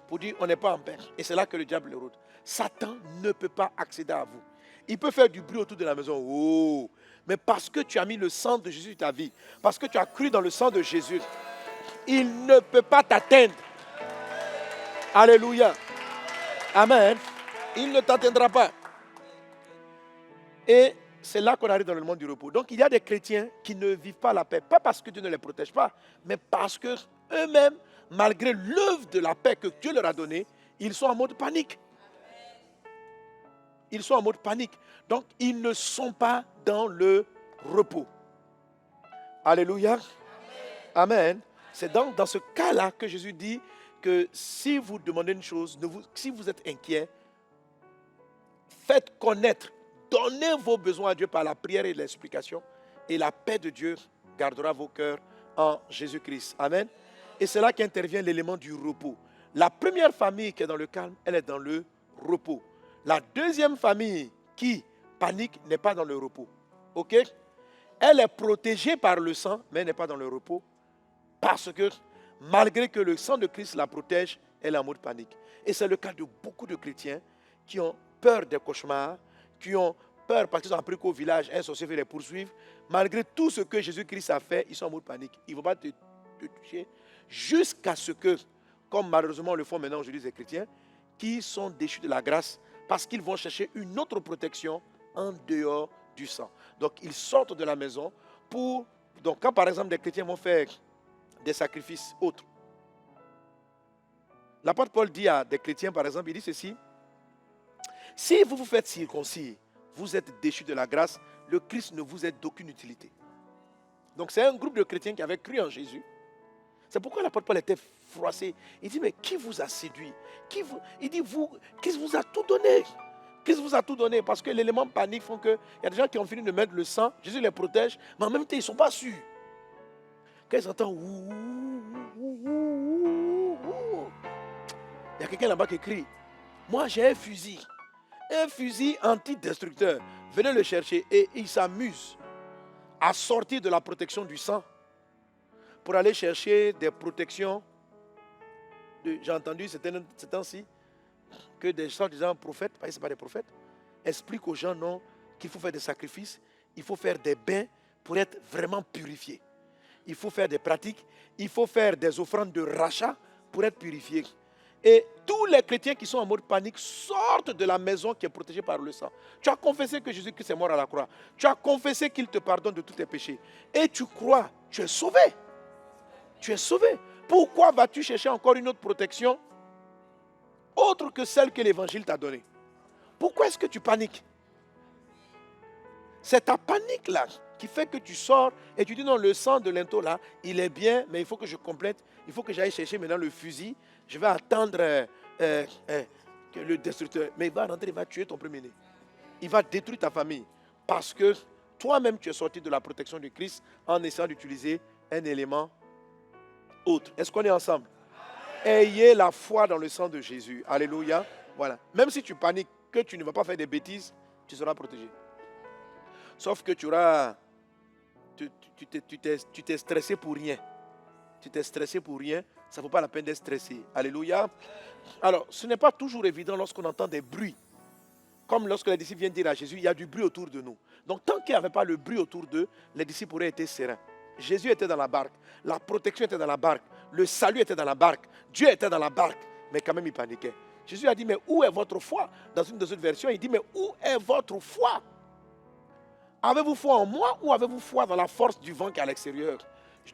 Pour dire on n'est pas en paix. Et c'est là que le diable rôde. Satan ne peut pas accéder à vous. Il peut faire du bruit autour de la maison. Oh. Mais parce que tu as mis le sang de Jésus dans ta vie, parce que tu as cru dans le sang de Jésus, il ne peut pas t'atteindre. Alléluia. Amen. Il ne t'atteindra pas. Et c'est là qu'on arrive dans le monde du repos. Donc il y a des chrétiens qui ne vivent pas la paix. Pas parce que Dieu ne les protège pas, mais parce que eux-mêmes, malgré l'œuvre de la paix que Dieu leur a donnée, ils sont en mode panique. Ils sont en mode panique. Donc, ils ne sont pas dans le repos. Alléluia. Amen. C'est donc dans ce cas-là que Jésus dit que si vous demandez une chose, si vous êtes inquiet, faites connaître, donnez vos besoins à Dieu par la prière et l'explication, et la paix de Dieu gardera vos cœurs en Jésus-Christ. Amen. Et c'est là qu'intervient l'élément du repos. La première famille qui est dans le calme, elle est dans le repos. La deuxième famille qui panique n'est pas dans le repos. Ok? Elle est protégée par le sang, mais elle n'est pas dans le repos. Parce que, malgré que le sang de Christ la protège, elle est en mode panique. Et c'est le cas de beaucoup de chrétiens qui ont peur des cauchemars, qui ont peur parce qu'ils ont appris qu'au village, un sorcier veut les poursuivre. Malgré tout ce que Jésus-Christ a fait, ils sont en mode panique. Ils ne vont pas te toucher jusqu'à ce que, comme malheureusement le font maintenant aujourd'hui les chrétiens, qui sont déchus de la grâce, parce qu'ils vont chercher une autre protection en dehors du sang. Donc, ils sortent de la maison pour... Donc, quand par exemple des chrétiens vont faire des sacrifices autres, l'apôtre Paul dit à des chrétiens, par exemple, il dit ceci: si vous vous faites circoncire, vous êtes déchus de la grâce, le Christ ne vous est d'aucune utilité. Donc, c'est un groupe de chrétiens qui avaient cru en Jésus. C'est pourquoi l'apôtre Paul était froissé. Il dit, mais qui vous a séduit? Il dit, Christ vous a tout donné. Christ vous a tout donné. Parce que l'élément panique font que il y a des gens qui ont fini de mettre le sang, Jésus les protège, mais en même temps, ils ne sont pas sûrs. Quand ils entendent, il y a quelqu'un là-bas qui crie, moi j'ai un fusil antidestructeur. Venez le chercher. Et il s'amuse à sortir de la protection du sang pour aller chercher des protections. J'ai entendu ces temps-ci que des gens disant prophètes, parce que ce n'est pas des prophètes, expliquent aux gens non, qu'il faut faire des sacrifices, il faut faire des bains pour être vraiment purifié. Il faut faire des pratiques, il faut faire des offrandes de rachat pour être purifié. Et tous les chrétiens qui sont en mode panique sortent de la maison qui est protégée par le sang. Tu as confessé que Jésus-Christ est mort à la croix. Tu as confessé qu'il te pardonne de tous tes péchés. Et tu crois, tu es sauvé. Tu es sauvé. Pourquoi vas-tu chercher encore une autre protection autre que celle que l'Évangile t'a donnée? Pourquoi est-ce que tu paniques? C'est ta panique là qui fait que tu sors et tu dis non, le sang de l'into là, il est bien, mais il faut que je complète. Il faut que j'aille chercher maintenant le fusil. Je vais attendre que le destructeur. Mais il va rentrer, il va tuer ton premier-né. Il va détruire ta famille. Parce que toi-même, tu es sorti de la protection de Christ en essayant d'utiliser un élément autre. Est-ce qu'on est ensemble? Ayez la foi dans le sang de Jésus. Alléluia. Voilà. Même si tu paniques, que tu ne vas pas faire des bêtises, tu seras protégé. Sauf que tu t'es stressé pour rien. Tu t'es stressé pour rien Ça ne vaut pas la peine d'être stressé. Alléluia. Alors, ce n'est pas toujours évident lorsqu'on entend des bruits. Comme lorsque les disciples viennent dire à Jésus, il y a du bruit autour de nous. Donc, tant qu'il n'y avait pas le bruit autour d'eux, les disciples auraient été sereins. Jésus était dans la barque. La protection était dans la barque. Le salut était dans la barque. Dieu était dans la barque. Mais quand même, ils paniquaient. Jésus a dit, mais où est votre foi? Dans une des autres versions, il dit, mais où est votre foi? Avez-vous foi en moi ou avez-vous foi dans la force du vent qui est à l'extérieur?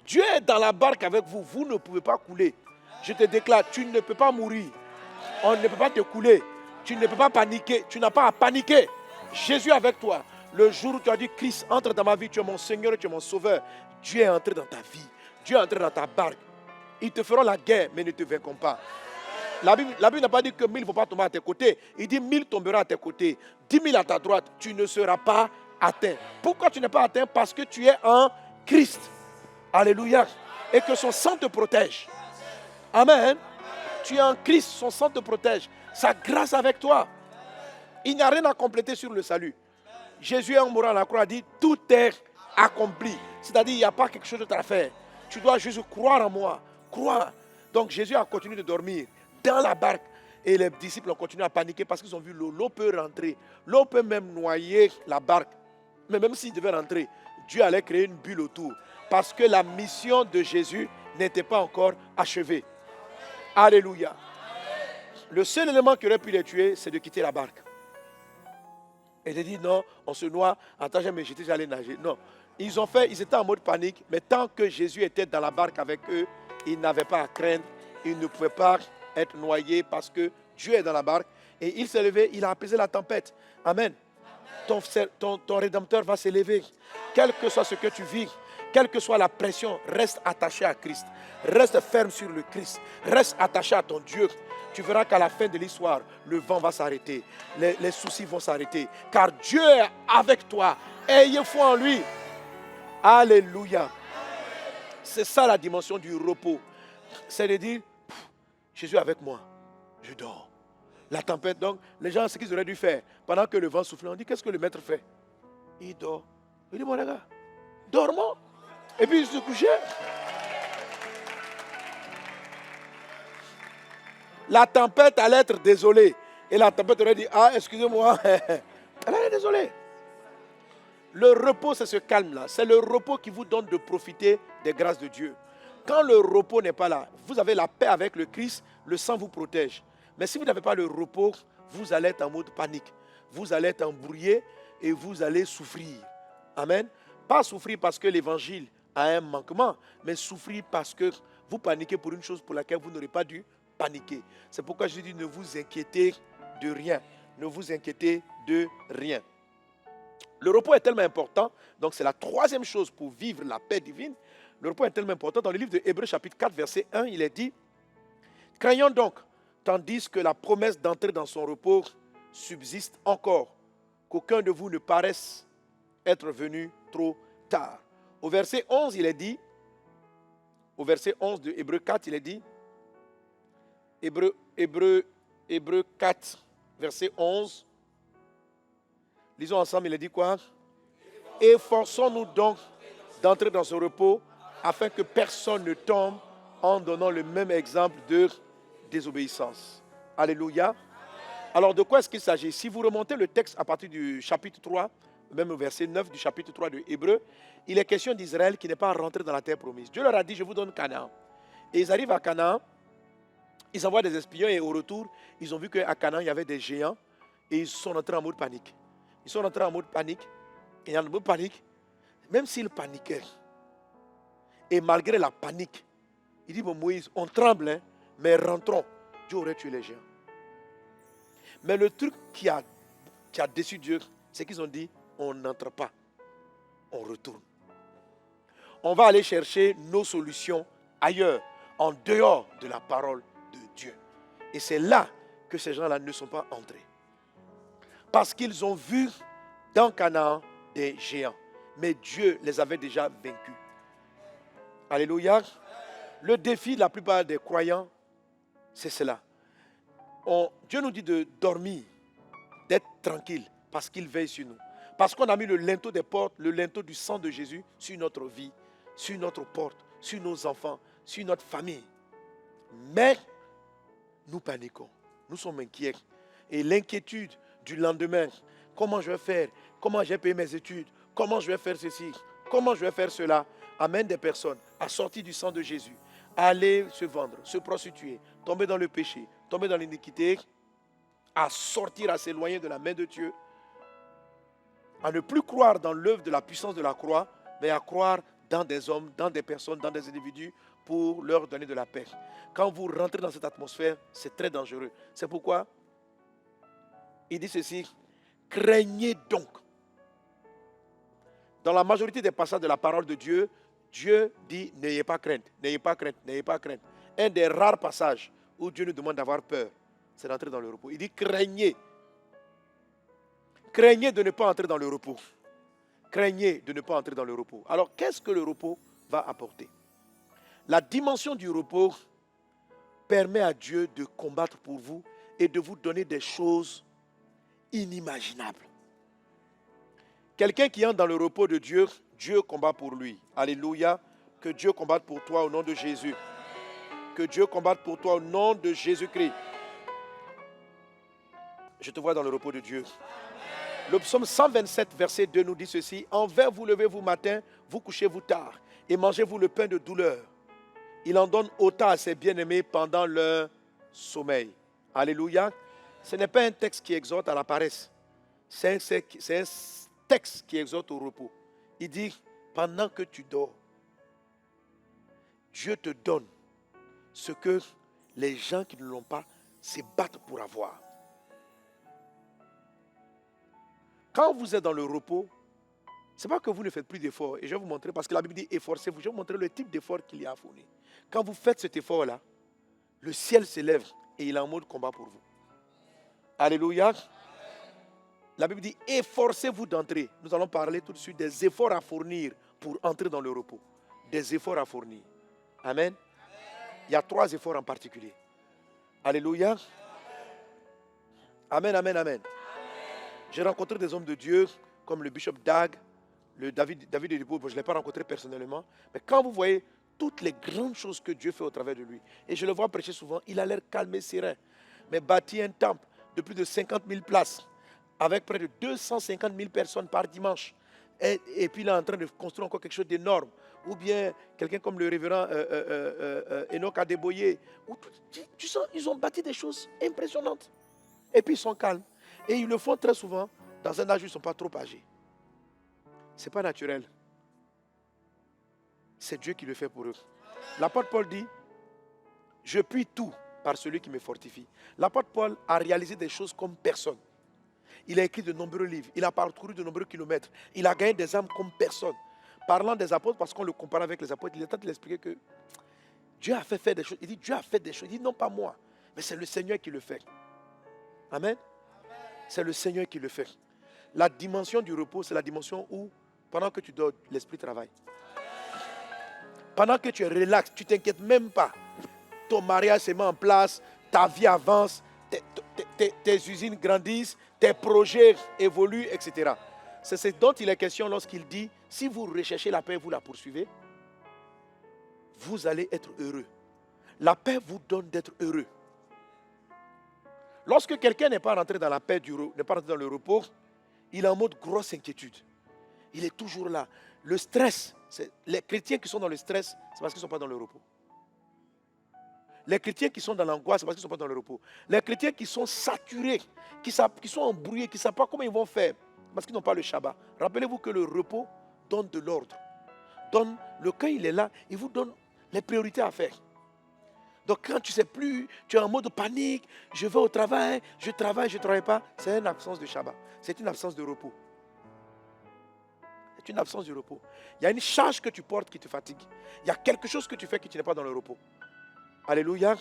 Dieu est dans la barque avec vous. Vous ne pouvez pas couler. Je te déclare, tu ne peux pas mourir. On ne peut pas te couler. Tu ne peux pas paniquer. Tu n'as pas à paniquer. Jésus est avec toi. Le jour où tu as dit, Christ, entre dans ma vie. Tu es mon Seigneur, tu es mon Sauveur. Dieu est entré dans ta vie. Dieu est entré dans ta barque. Ils te feront la guerre, mais ne te vaincront pas. La Bible n'a pas dit que 1000 ne vont pas tomber à tes côtés. Il dit 1000 tomberont à tes côtés. 10 000 à ta droite. Tu ne seras pas atteint. Pourquoi tu n'es pas atteint? Parce que tu es en Christ. Alléluia. Et que son sang te protège. Amen. Tu es en Christ, son sang te protège. Sa grâce avec toi. Il n'y a rien à compléter sur le salut. Jésus, en mourant à la croix, a dit, tout est accompli. C'est-à-dire, il n'y a pas quelque chose d'autre à faire. Tu dois juste croire en moi. Croire. Donc, Jésus a continué de dormir dans la barque. Et les disciples ont continué à paniquer parce qu'ils ont vu l'eau. L'eau peut rentrer. L'eau peut même noyer la barque. Mais même s'il devait rentrer, Dieu allait créer une bulle autour. Parce que la mission de Jésus n'était pas encore achevée. Alléluia. Le seul élément qui aurait pu les tuer, c'est de quitter la barque. Et de dire non, on se noie. Attends, j'allais nager. Non. Ils étaient en mode panique. Mais tant que Jésus était dans la barque avec eux, ils n'avaient pas à craindre. Ils ne pouvaient pas être noyés parce que Dieu est dans la barque. Et il s'est levé, il a apaisé la tempête. Amen. Ton Rédempteur va s'élever. Quel que soit ce que tu vis, quelle que soit la pression, reste attaché à Christ. Reste ferme sur le Christ. Reste attaché à ton Dieu. Tu verras qu'à la fin de l'histoire, le vent va s'arrêter. Les soucis vont s'arrêter. Car Dieu est avec toi. Ayez foi en lui. Alléluia. C'est ça la dimension du repos. C'est de dire, Jésus est avec moi. Je dors. La tempête, donc, les gens, ce qu'ils auraient dû faire, pendant que le vent soufflait, on dit, qu'est-ce que le maître fait? Il dort. Il dit, mon gars, dormons. Et puis il se couchait. La tempête allait être désolée. Et la tempête aurait dit, ah, excusez-moi. Elle allait être désolée. Le repos, c'est ce calme-là. C'est le repos qui vous donne de profiter des grâces de Dieu. Quand le repos n'est pas là, vous avez la paix avec le Christ, le sang vous protège. Mais si vous n'avez pas le repos, vous allez être en mode panique. Vous allez être embrouillé et vous allez souffrir. Amen. Pas souffrir parce que l'évangile a un manquement, mais souffrir parce que vous paniquez pour une chose pour laquelle vous n'aurez pas dû paniquer. C'est pourquoi je dis ne vous inquiétez de rien. Ne vous inquiétez de rien. Le repos est tellement important, donc c'est la troisième chose pour vivre la paix divine. Le repos est tellement important. Dans le livre de Hébreux chapitre 4, verset 1, il est dit, craignons donc, tandis que la promesse d'entrer dans son repos subsiste encore, qu'aucun de vous ne paraisse être venu trop tard. Au verset 11, il est dit, au verset 11 de Hébreux 4, il est dit, Hébreux 4, verset 11, lisons ensemble, il est dit quoi? Efforçons-nous donc d'entrer dans ce repos afin que personne ne tombe en donnant le même exemple de désobéissance. Alléluia. Alors de quoi est-ce qu'il s'agit? Si vous remontez le texte à partir du chapitre 3, même au verset 9 du chapitre 3 de Hébreux, il est question d'Israël qui n'est pas rentré dans la terre promise. Dieu leur a dit, je vous donne Canaan. Et ils arrivent à Canaan, ils envoient des espions et au retour, ils ont vu qu'à Canaan, il y avait des géants et ils sont entrés en mode panique. Ils sont entrés en mode panique. Et en mode panique, même s'ils paniquaient, et malgré la panique, il dit, bon Moïse, on tremble, hein, mais rentrons. Dieu aurait tué les géants. Mais le truc qui a déçu Dieu, c'est qu'ils ont dit, on n'entre pas, on retourne. On va aller chercher nos solutions ailleurs, en dehors de la parole de Dieu. Et c'est là que ces gens-là ne sont pas entrés. Parce qu'ils ont vu dans Canaan des géants. Mais Dieu les avait déjà vaincus. Alléluia. Le défi de la plupart des croyants, c'est cela. Dieu nous dit de dormir, d'être tranquille, parce qu'il veille sur nous. Parce qu'on a mis le linteau des portes, le linteau du sang de Jésus sur notre vie, sur notre porte, sur nos enfants, sur notre famille. Mais nous paniquons, nous sommes inquiets. Et l'inquiétude du lendemain, comment je vais faire, comment j'ai payé mes études, comment je vais faire ceci, comment je vais faire cela, amène des personnes à sortir du sang de Jésus, à aller se vendre, se prostituer, tomber dans le péché, tomber dans l'iniquité, à sortir, à s'éloigner de la main de Dieu, à ne plus croire dans l'œuvre de la puissance de la croix, mais à croire dans des hommes, dans des personnes, dans des individus pour leur donner de la paix. Quand vous rentrez dans cette atmosphère, c'est très dangereux. C'est pourquoi il dit ceci, craignez donc. Dans la majorité des passages de la parole de Dieu, Dieu dit n'ayez pas crainte, n'ayez pas crainte, n'ayez pas crainte. Un des rares passages où Dieu nous demande d'avoir peur, c'est d'entrer dans le repos. Il dit craignez. Craignez de ne pas entrer dans le repos. Craignez de ne pas entrer dans le repos. Alors, qu'est-ce que le repos va apporter? La dimension du repos permet à Dieu de combattre pour vous et de vous donner des choses inimaginables. Quelqu'un qui entre dans le repos de Dieu, Dieu combat pour lui. Alléluia. Que Dieu combatte pour toi au nom de Jésus. Que Dieu combatte pour toi au nom de Jésus-Christ. Je te vois dans le repos de Dieu. Le psaume 127, verset 2 nous dit ceci. Envers vous levez-vous matin, vous couchez-vous tard, et mangez-vous le pain de douleur. Il en donne autant à ses bien-aimés pendant leur sommeil. Alléluia. Ce n'est pas un texte qui exhorte à la paresse. C'est un texte qui exhorte au repos. Il dit, pendant que tu dors, Dieu te donne ce que les gens qui ne l'ont pas se battent pour avoir. Quand vous êtes dans le repos, ce n'est pas que vous ne faites plus d'efforts. Et je vais vous montrer, parce que la Bible dit efforcez-vous. Je vais vous montrer le type d'effort qu'il y a à fournir. Quand vous faites cet effort-là, le ciel s'élève et il est en mode combat pour vous. Alléluia. La Bible dit efforcez-vous d'entrer. Nous allons parler tout de suite des efforts à fournir pour entrer dans le repos. Des efforts à fournir. Amen. Il y a 3 efforts en particulier. Alléluia. Amen, amen, amen. J'ai rencontré des hommes de Dieu comme le bishop Dag, le David de Dupont. Je ne l'ai pas rencontré personnellement. Mais quand vous voyez toutes les grandes choses que Dieu fait au travers de lui, et je le vois prêcher souvent, il a l'air calme et serein. Mais bâti un temple de plus de 50 000 places, avec près de 250 000 personnes par dimanche. Et puis il est en train de construire encore quelque chose d'énorme. Ou bien quelqu'un comme le révérend Enoch Adeboye. Tu sens, ils ont bâti des choses impressionnantes. Et puis ils sont calmes. Et ils le font très souvent dans un âge où ils ne sont pas trop âgés. Ce n'est pas naturel. C'est Dieu qui le fait pour eux. L'apôtre Paul dit, je puis tout par celui qui me fortifie. L'apôtre Paul a réalisé des choses comme personne. Il a écrit de nombreux livres. Il a parcouru de nombreux kilomètres. Il a gagné des âmes comme personne. Parlant des apôtres, parce qu'on le compare avec les apôtres, il est en train de l'expliquer que Dieu a fait faire des choses. Il dit, Dieu a fait des choses. Il dit, non pas moi, mais c'est le Seigneur qui le fait. Amen. C'est le Seigneur qui le fait. La dimension du repos, c'est la dimension où, pendant que tu dors, l'esprit travaille. Pendant que tu es relax, tu ne t'inquiètes même pas. Ton mariage se met en place, ta vie avance, tes usines grandissent, tes projets évoluent, etc. C'est ce dont il est question lorsqu'il dit, si vous recherchez la paix, vous la poursuivez, vous allez être heureux. La paix vous donne d'être heureux. Lorsque quelqu'un n'est pas rentré dans la paix, n'est pas rentré dans le repos, il est en mode grosse inquiétude. Il est toujours là. Le stress, les chrétiens qui sont dans le stress, c'est parce qu'ils ne sont pas dans le repos. Les chrétiens qui sont dans l'angoisse, c'est parce qu'ils ne sont pas dans le repos. Les chrétiens qui sont saturés, qui sont embrouillés, qui ne savent pas comment ils vont faire, parce qu'ils n'ont pas le Shabbat. Rappelez-vous que le repos donne de l'ordre. Quand il est là, il vous donne les priorités à faire. Donc quand tu ne sais plus, tu es en mode panique, je vais au travail, je ne travaille pas, c'est une absence de Shabbat. C'est une absence de repos. C'est une absence de repos. Il y a une charge que tu portes qui te fatigue. Il y a quelque chose que tu fais qui tu n'es pas dans le repos. Alléluia.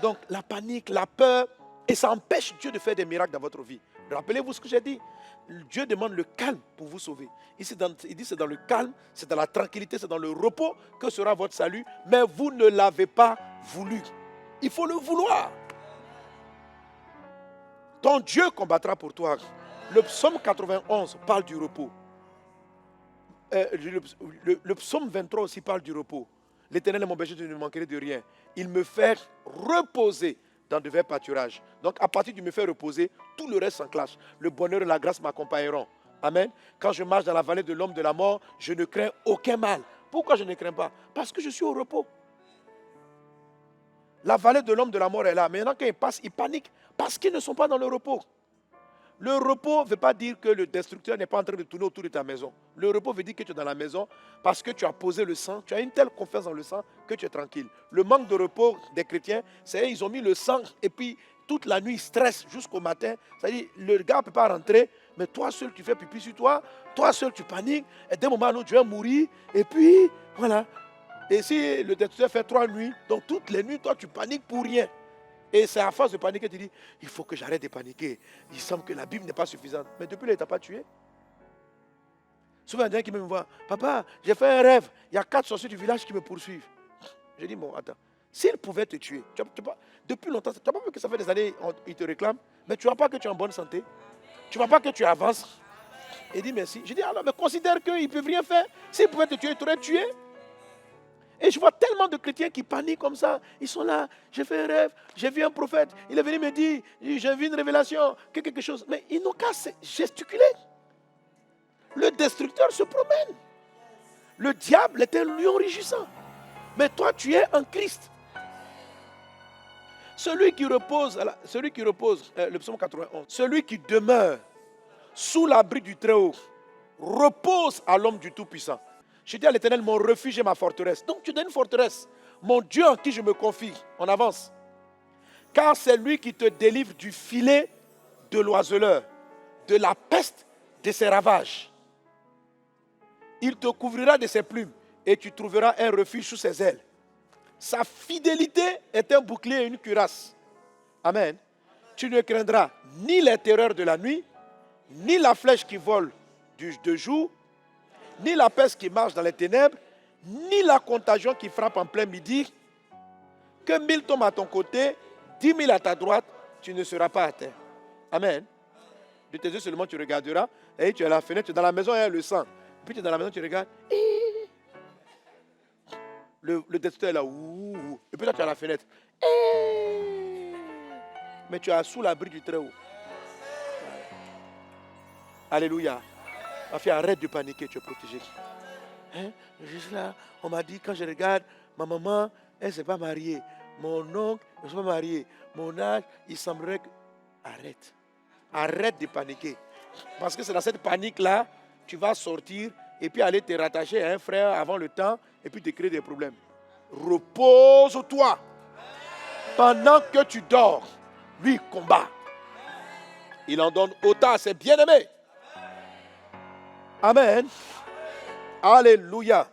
Donc la panique, la peur, et ça empêche Dieu de faire des miracles dans votre vie. Rappelez-vous ce que j'ai dit. Dieu demande le calme pour vous sauver. Il dit c'est dans le calme, c'est dans la tranquillité, c'est dans le repos que sera votre salut. Mais vous ne l'avez pas voulu. Il faut le vouloir. Ton Dieu combattra pour toi. Le psaume 91 parle du repos. Le psaume 23 aussi parle du repos. L'Éternel est mon berger, je ne manquerai de rien. Il me fait reposer dans de verts pâturages. Donc à partir du me faire reposer, tout le reste s'enclenche. Le bonheur et la grâce m'accompagneront. Amen. Quand je marche dans la vallée de l'homme de la mort, je ne crains aucun mal. Pourquoi je ne crains pas? Parce que je suis au repos. La vallée de l'homme de la mort est là. Maintenant, quand ils passent, ils paniquent parce qu'ils ne sont pas dans le repos. Le repos ne veut pas dire que le destructeur n'est pas en train de tourner autour de ta maison. Le repos veut dire que tu es dans la maison parce que tu as posé le sang. Tu as une telle confiance dans le sang que tu es tranquille. Le manque de repos des chrétiens, c'est qu'ils ont mis le sang et puis toute la nuit ils stressent jusqu'au matin. C'est-à-dire le gars ne peut pas rentrer, mais toi seul tu fais pipi sur toi. Toi seul tu paniques. Et d'un moment à l'autre tu vas mourir. Et puis voilà. Et si le destructeur fait 3 nuits, donc toutes les nuits toi tu paniques pour rien. Et c'est à force de paniquer, tu dis, il faut que j'arrête de paniquer. Il semble que la Bible n'est pas suffisante. Mais depuis là, il ne t'a pas tué. Souvent, il y a des gens qui me voient, papa, j'ai fait un rêve. Il y a 4 sorciers du village qui me poursuivent. Je dis, bon, attends. S'ils pouvaient te tuer, depuis longtemps, tu n'as pas vu que ça fait des années qu'ils te réclament, mais tu ne vois pas que tu es en bonne santé. Tu ne vois pas que tu avances. Il dit merci. Je dis, alors, mais considère qu'ils ne peuvent rien faire. S'ils pouvaient te tuer, ils t'auraient tué. Et je vois tellement de chrétiens qui paniquent comme ça. Ils sont là, j'ai fait un rêve, j'ai vu un prophète, il est venu me dire, j'ai vu une révélation, quelque chose. Mais ils n'ont qu'à gesticuler. Le destructeur se promène. Le diable est un lion rugissant. Mais toi, tu es en Christ. Celui qui repose, le psaume 91, celui qui demeure sous l'abri du Très-Haut, repose à l'homme du Tout-Puissant. Je dis à l'Éternel, mon refuge et ma forteresse. Donc tu donnes une forteresse. Mon Dieu en qui je me confie. On avance. Car c'est lui qui te délivre du filet de l'oiseleur, de la peste, de ses ravages. Il te couvrira de ses plumes et tu trouveras un refuge sous ses ailes. Sa fidélité est un bouclier et une cuirasse. Amen. Tu ne craindras ni les terreurs de la nuit, ni la flèche qui vole de jour, ni la peste qui marche dans les ténèbres, ni la contagion qui frappe en plein midi. Que 1000 tombent à ton côté, 10 000 à ta droite, tu ne seras pas atteint. Amen. De tes yeux seulement tu regarderas, et tu es à la fenêtre, tu es dans la maison, il y a le sang. Puis tu es dans la maison, tu regardes. Le destructeur est là. Et puis toi, tu es à la fenêtre. Mais tu es sous l'abri du Très-Haut. Alléluia. Ma fille, arrête de paniquer, tu es protégé. Hein? Juste là, on m'a dit, quand je regarde, ma maman, elle ne s'est pas mariée. Mon oncle, il ne s'est pas marié. Mon âge, il semblerait que... Arrête. Arrête de paniquer. Parce que c'est dans cette panique-là, tu vas sortir et puis aller te rattacher à un frère avant le temps et puis te créer des problèmes. Repose-toi. Pendant que tu dors, lui combat. Il en donne autant à ses bien-aimés. Amen. Alléluia.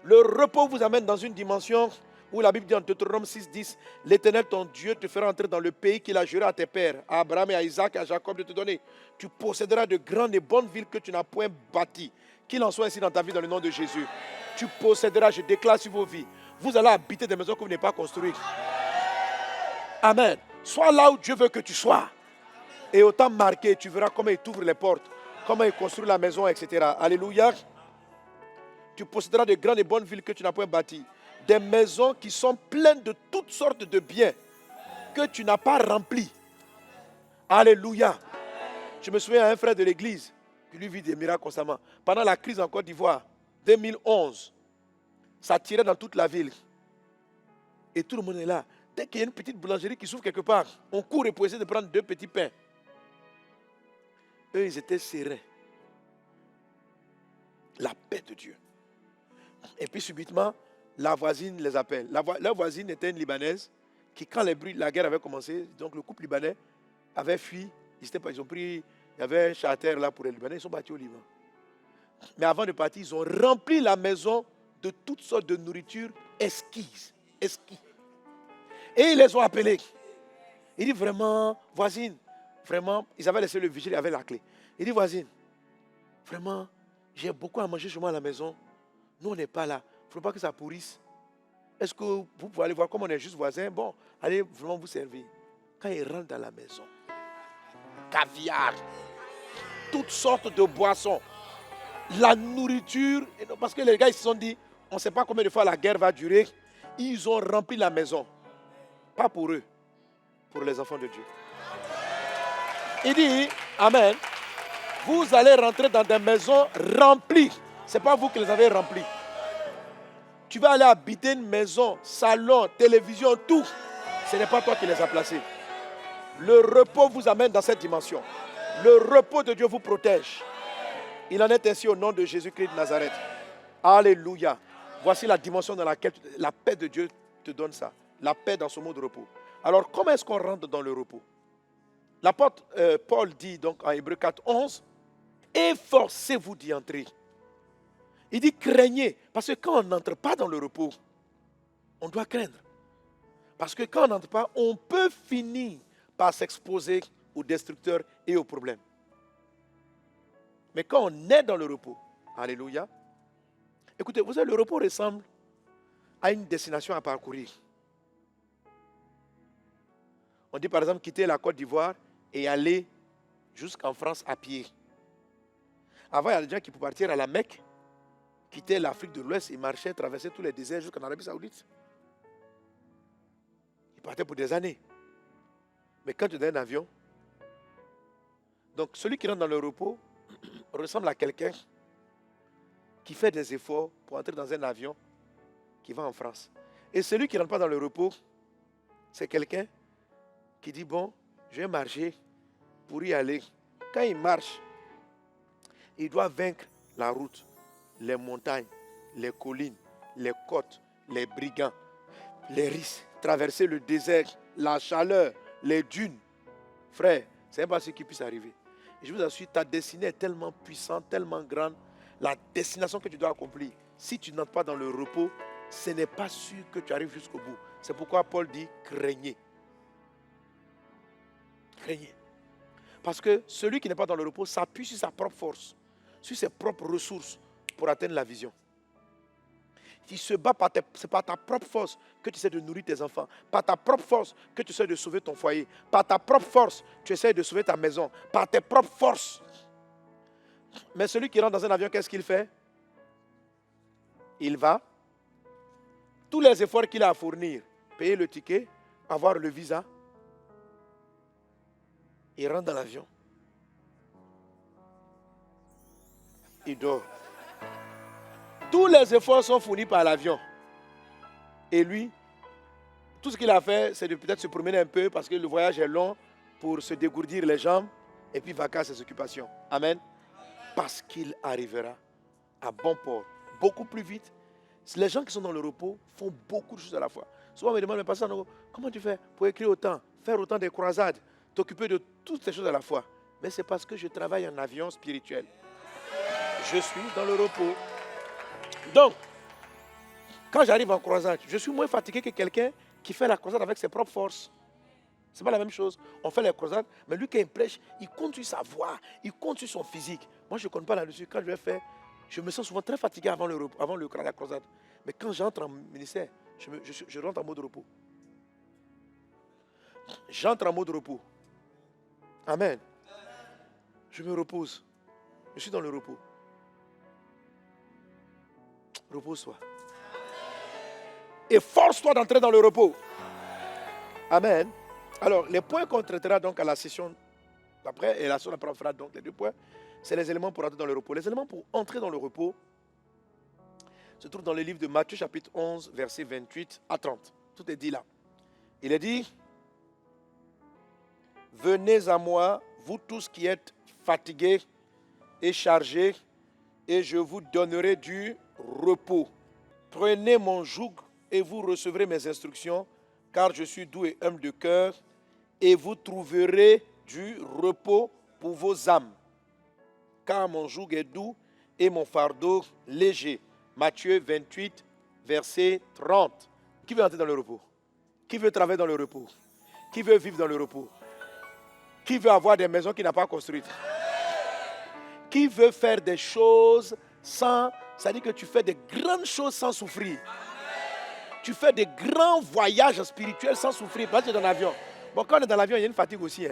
Le repos vous amène dans une dimension où la Bible dit en Deutéronome 6:10, l'Éternel ton Dieu te fera entrer dans le pays qu'il a juré à tes pères, à Abraham et à Isaac et à Jacob de te donner. Tu posséderas de grandes et bonnes villes que tu n'as point bâties. Qu'il en soit ainsi dans ta vie dans le nom de Jésus. Tu posséderas, je déclare sur vos vies, vous allez habiter des maisons que vous n'avez pas construites. Amen. Sois là où Dieu veut que tu sois. Et autant marqué, tu verras comment il t'ouvre les portes, comment il construit la maison, etc. Alléluia. Tu posséderas de grandes et bonnes villes que tu n'as point bâties. Des maisons qui sont pleines de toutes sortes de biens que tu n'as pas remplis. Alléluia. Je me souviens d'un frère de l'église qui lui vit des miracles constamment. Pendant la crise en Côte d'Ivoire, 2011, ça tirait dans toute la ville. Et tout le monde est là. Dès qu'il y a une petite boulangerie qui s'ouvre quelque part, on court pour essayer de prendre 2 petits pains. Eux, ils étaient sereins. La paix de Dieu. Et puis subitement, la voisine les appelle. Leur voisine était une Libanaise qui, quand la guerre avait commencé, donc le couple libanais avait fui. Ils ont pris, il y avait un charter là pour les Libanais, ils sont partis au Liban. Mais avant de partir, ils ont rempli la maison de toutes sortes de nourriture exquise. Et ils les ont appelés. Il dit vraiment, voisine, vraiment, ils avaient laissé le vigile avec la clé. Il dit, voisine, vraiment, j'ai beaucoup à manger chez moi à la maison. Nous, on n'est pas là. Il ne faut pas que ça pourrisse. Est-ce que vous pouvez aller voir comme on est juste voisins? Bon, allez vraiment vous servir. Quand ils rentrent dans la maison, caviar, toutes sortes de boissons, la nourriture, parce que les gars ils se sont dit, on ne sait pas combien de fois la guerre va durer, ils ont rempli la maison. Pas pour eux, pour les enfants de Dieu. Il dit, Amen, vous allez rentrer dans des maisons remplies. Ce n'est pas vous qui les avez remplies. Tu vas aller habiter une maison, salon, télévision, tout. Ce n'est pas toi qui les as placés. Le repos vous amène dans cette dimension. Le repos de Dieu vous protège. Il en est ainsi au nom de Jésus-Christ de Nazareth. Alléluia. Voici la dimension dans laquelle la paix de Dieu te donne ça. La paix dans ce mot de repos. Alors, comment est-ce qu'on rentre dans le repos? L'apôtre Paul dit donc en Hébreux 4, 11, efforcez-vous d'y entrer. Il dit craignez, parce que quand on n'entre pas dans le repos, on doit craindre. Parce que quand on n'entre pas, on peut finir par s'exposer aux destructeurs et aux problèmes. Mais quand on est dans le repos, alléluia, écoutez, vous savez, le repos ressemble à une destination à parcourir. On dit par exemple quitter la Côte d'Ivoire et aller jusqu'en France à pied. Avant, il y a des gens qui pouvaient partir à la Mecque, quitter l'Afrique de l'Ouest et marcher, traverser tous les déserts jusqu'en Arabie Saoudite. Ils partaient pour des années. Mais quand tu es dans un avion, donc celui qui rentre dans le repos ressemble à quelqu'un qui fait des efforts pour entrer dans un avion qui va en France. Et celui qui ne rentre pas dans le repos, c'est quelqu'un qui dit, bon, je vais marcher pour y aller. Quand il marche, il doit vaincre la route, les montagnes, les collines, les côtes, les brigands, les risques, traverser le désert, la chaleur, les dunes. Frère, ce n'est pas ce qui puisse arriver. Et je vous assure, ta destinée est tellement puissante, tellement grande, la destination que tu dois accomplir. Si tu n'entres pas dans le repos, ce n'est pas sûr que tu arrives jusqu'au bout. C'est pourquoi Paul dit, craignez. Craignez. Parce que celui qui n'est pas dans le repos s'appuie sur sa propre force, sur ses propres ressources pour atteindre la vision. Il se bat c'est par ta propre force que tu essaies de nourrir tes enfants. Par ta propre force que tu essaies de sauver ton foyer. Par ta propre force, tu essaies de sauver ta maison. Par tes propres forces. Mais celui qui rentre dans un avion, qu'est-ce qu'il fait? Il va. Tous les efforts qu'il a à fournir, payer le ticket, avoir le visa, il rentre dans l'avion. Il dort. Tous les efforts sont fournis par l'avion. Et lui, tout ce qu'il a fait, c'est de peut-être se promener un peu parce que le voyage est long pour se dégourdir les jambes et puis vaquer à ses occupations. Amen. Parce qu'il arrivera à bon port, beaucoup plus vite. Les gens qui sont dans le repos font beaucoup de choses à la fois. Souvent, on me demande, mais pasteur, comment tu fais pour écrire autant, faire autant de croisades, t'occuper de toutes ces choses à la fois? Mais c'est parce que je travaille en avion spirituel. Je suis dans le repos. Donc, quand j'arrive en croisade, je suis moins fatigué que quelqu'un qui fait la croisade avec ses propres forces. Ce n'est pas la même chose. On fait les croisades, mais lui qui est prêche, il compte sur sa voix, il compte sur son physique. Moi, je ne compte pas là-dessus. Quand je vais faire, je me sens souvent très fatigué avant la croisade. Mais quand j'entre en ministère, je rentre en mode repos. J'entre en mode repos. Amen. Je me repose. Je suis dans le repos. Repose-toi. Et force-toi d'entrer dans le repos. Amen. Alors, les points qu'on traitera donc à la session d'après, et la session d'après on fera donc les 2 points, c'est les éléments pour entrer dans le repos. Les éléments pour entrer dans le repos se trouvent dans le livre de Matthieu chapitre 11, versets 28 à 30. Tout est dit là. Il est dit, venez à moi, vous tous qui êtes fatigués et chargés, et je vous donnerai du repos. Prenez mon joug et vous recevrez mes instructions, car je suis doux et humble de cœur, et vous trouverez du repos pour vos âmes. Car mon joug est doux et mon fardeau léger. Matthieu 28, verset 30. Qui veut entrer dans le repos? Qui veut travailler dans le repos? Qui veut vivre dans le repos? Qui veut avoir des maisons qu'il n'a pas construites? Qui veut faire des choses sans... C'est-à-dire que tu fais des grandes choses sans souffrir. Tu fais des grands voyages spirituels sans souffrir. Parce que tu es dans l'avion. Bon, quand on est dans l'avion, il y a une fatigue aussi.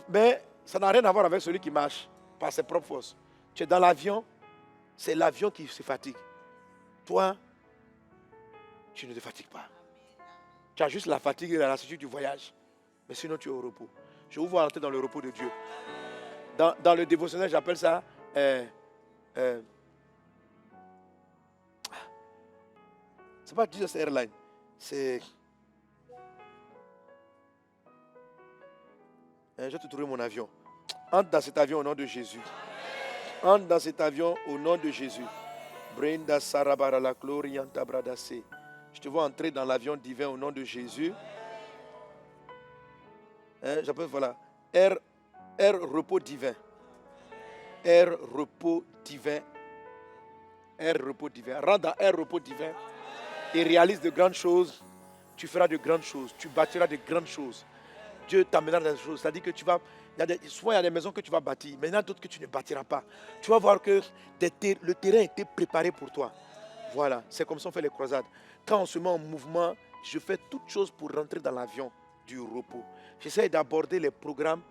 Mais ça n'a rien à voir avec celui qui marche par ses propres forces. Tu es dans l'avion, c'est l'avion qui se fatigue. Toi, tu ne te fatigues pas. Tu as juste la fatigue et la lassitude du voyage. Mais sinon, tu es au repos. Je vous vois entrer dans le repos de Dieu. Dans le dévotionnel, j'appelle ça... c'est pas Jesus Airline. C'est... je vais te trouver mon avion. Entre dans cet avion au nom de Jésus. Entre dans cet avion au nom de Jésus. Brenda Sarabara la Glorianta Bradase. Je te vois entrer dans l'avion divin au nom de Jésus. J'appelle, voilà. Air repos divin. Air repos divin. Air repos divin. Rentre dans air repos divin et réalise de grandes choses. Tu feras de grandes choses. Tu bâtiras de grandes choses. Dieu t'amènera dans des choses. C'est-à-dire que tu vas... soit il y a des maisons que tu vas bâtir, mais il y en a d'autres que tu ne bâtiras pas. Tu vas voir que le terrain a été préparé pour toi. Voilà, c'est comme ça qu'on fait les croisades. Quand on se met en mouvement, je fais toutes choses pour rentrer dans l'avion du repos. J'essaie d'aborder les programmes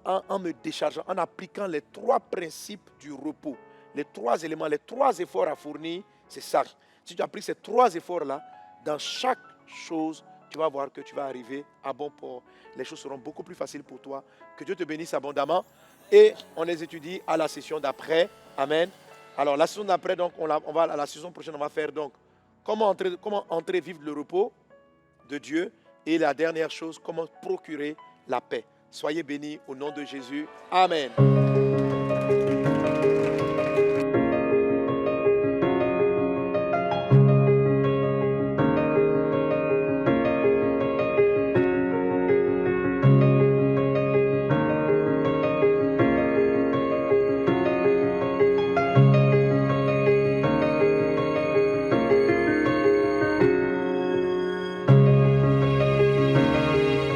en me déchargeant, en appliquant les 3 principes du repos. Les 3 éléments, les 3 efforts à fournir, c'est ça. Si tu appliques ces 3 efforts-là, dans chaque chose, tu vas voir que tu vas arriver à bon port. Les choses seront beaucoup plus faciles pour toi. Que Dieu te bénisse abondamment. Et on les étudie à la session d'après. Amen. Alors, la session d'après, donc, à la session prochaine, on va faire donc comment entrer vivre le repos de Dieu. Et la dernière chose, comment procurer la paix. Soyez bénis au nom de Jésus. Amen.